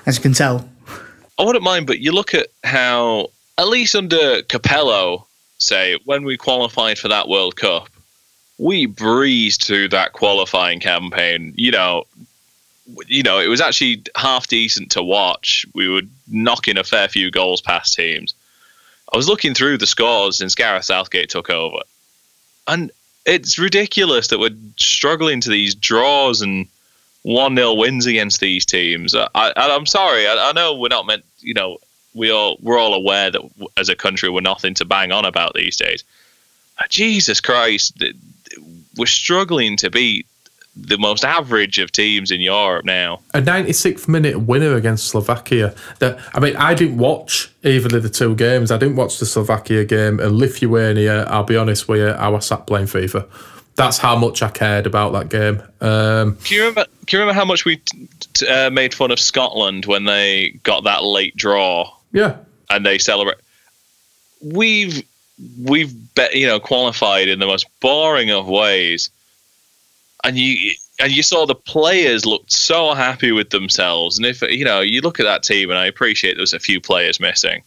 S2: As you can tell,
S4: I wouldn't mind, but you look at how, at least under Capello, say, when we qualified for that World Cup, we breezed through that qualifying campaign. It was actually half decent to watch. We were knocking a fair few goals past teams. I was looking through the scores since Gareth Southgate took over, and it's ridiculous that we're struggling to these draws and 1-0 wins against these teams. I'm sorry. I know we're not meant. We're all aware that as a country we're nothing to bang on about these days. Jesus Christ, we're struggling to beat the most average of teams in Europe now.
S3: A 96th minute winner against Slovakia. I didn't watch either of the two games. I didn't watch the Slovakia game, and Lithuania, I'll be honest with you, I was sat playing FIFA. That's how much I cared about that game.
S4: Can you remember how much we made fun of Scotland when they got that late draw?
S3: Yeah,
S4: and they celebrate. We've qualified in the most boring of ways, and you saw the players looked so happy with themselves. And if you look at that team, and I appreciate there was a few players missing.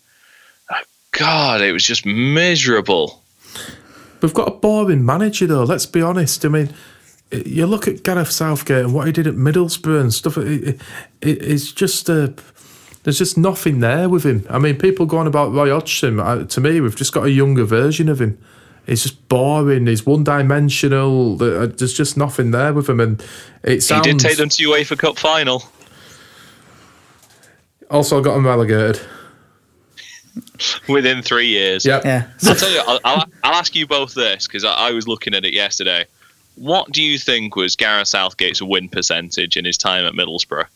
S4: God, it was just miserable.
S3: We've got a boring manager, though. Let's be honest. I mean, you look at Gareth Southgate and what he did at Middlesbrough and stuff. It's just there's just nothing there with him. I mean, people go on about Roy Hodgson. To me, we've just got a younger version of him. He's just boring. He's one-dimensional. There's just nothing there with him, and it sounds.
S4: He did take them to UEFA Cup final.
S3: Also, got him relegated.
S4: Within 3 years.
S3: Yep.
S2: Yeah.
S4: I'll tell you, I'll ask you both this, because I was looking at it yesterday. What do you think was Gareth Southgate's win percentage in his time at Middlesbrough?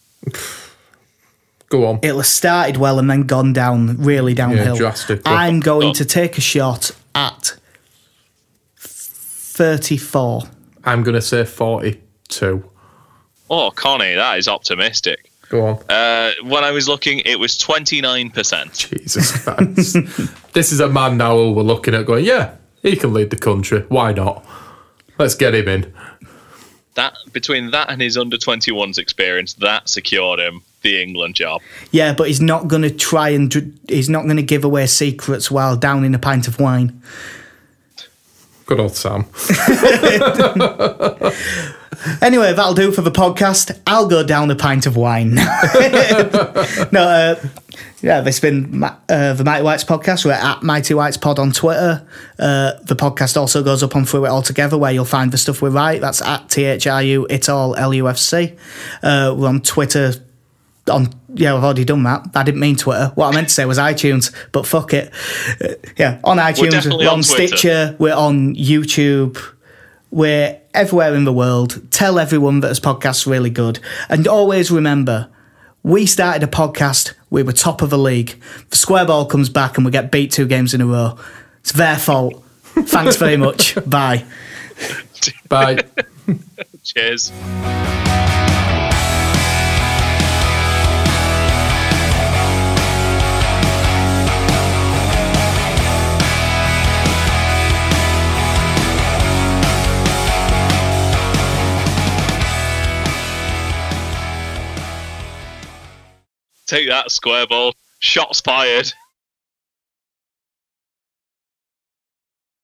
S3: Go on.
S2: It'll have started well and then gone down, really downhill.
S3: Yeah, drastically.
S2: I'm going to take a shot at 34.
S3: I'm going to say 42.
S4: Oh, Connie, that is optimistic.
S3: Go on.
S4: When I was looking, it was 29%.
S3: Jesus Christ. This is a man now who we're looking at going, yeah, he can lead the country. Why not? Let's get him in.
S4: Between that and his under-21s experience, that secured him the England job.
S2: Yeah, but he's not going to he's not going to give away secrets while downing a pint of wine.
S3: Good old Sam.
S2: Anyway, that'll do for the podcast. I'll go down a pint of wine. Yeah, this has been the Mighty Whites podcast. We're at Mighty Whites Pod on Twitter. The podcast also goes up on Through It All Together, where you'll find the stuff we write. That's at THRU It All LUFC. We're on Twitter. I've already done that. I didn't mean Twitter. What I meant to say was iTunes, but fuck it. On iTunes, we're on Stitcher, we're on YouTube, we're everywhere in the world. Tell everyone that this podcast's really good. And always remember, we started a podcast, we were top of the league. The square ball comes back and we get beat 2 games in a row. It's their fault. Thanks very much. Bye.
S3: Bye.
S4: Cheers. Take that, square ball. Shots fired.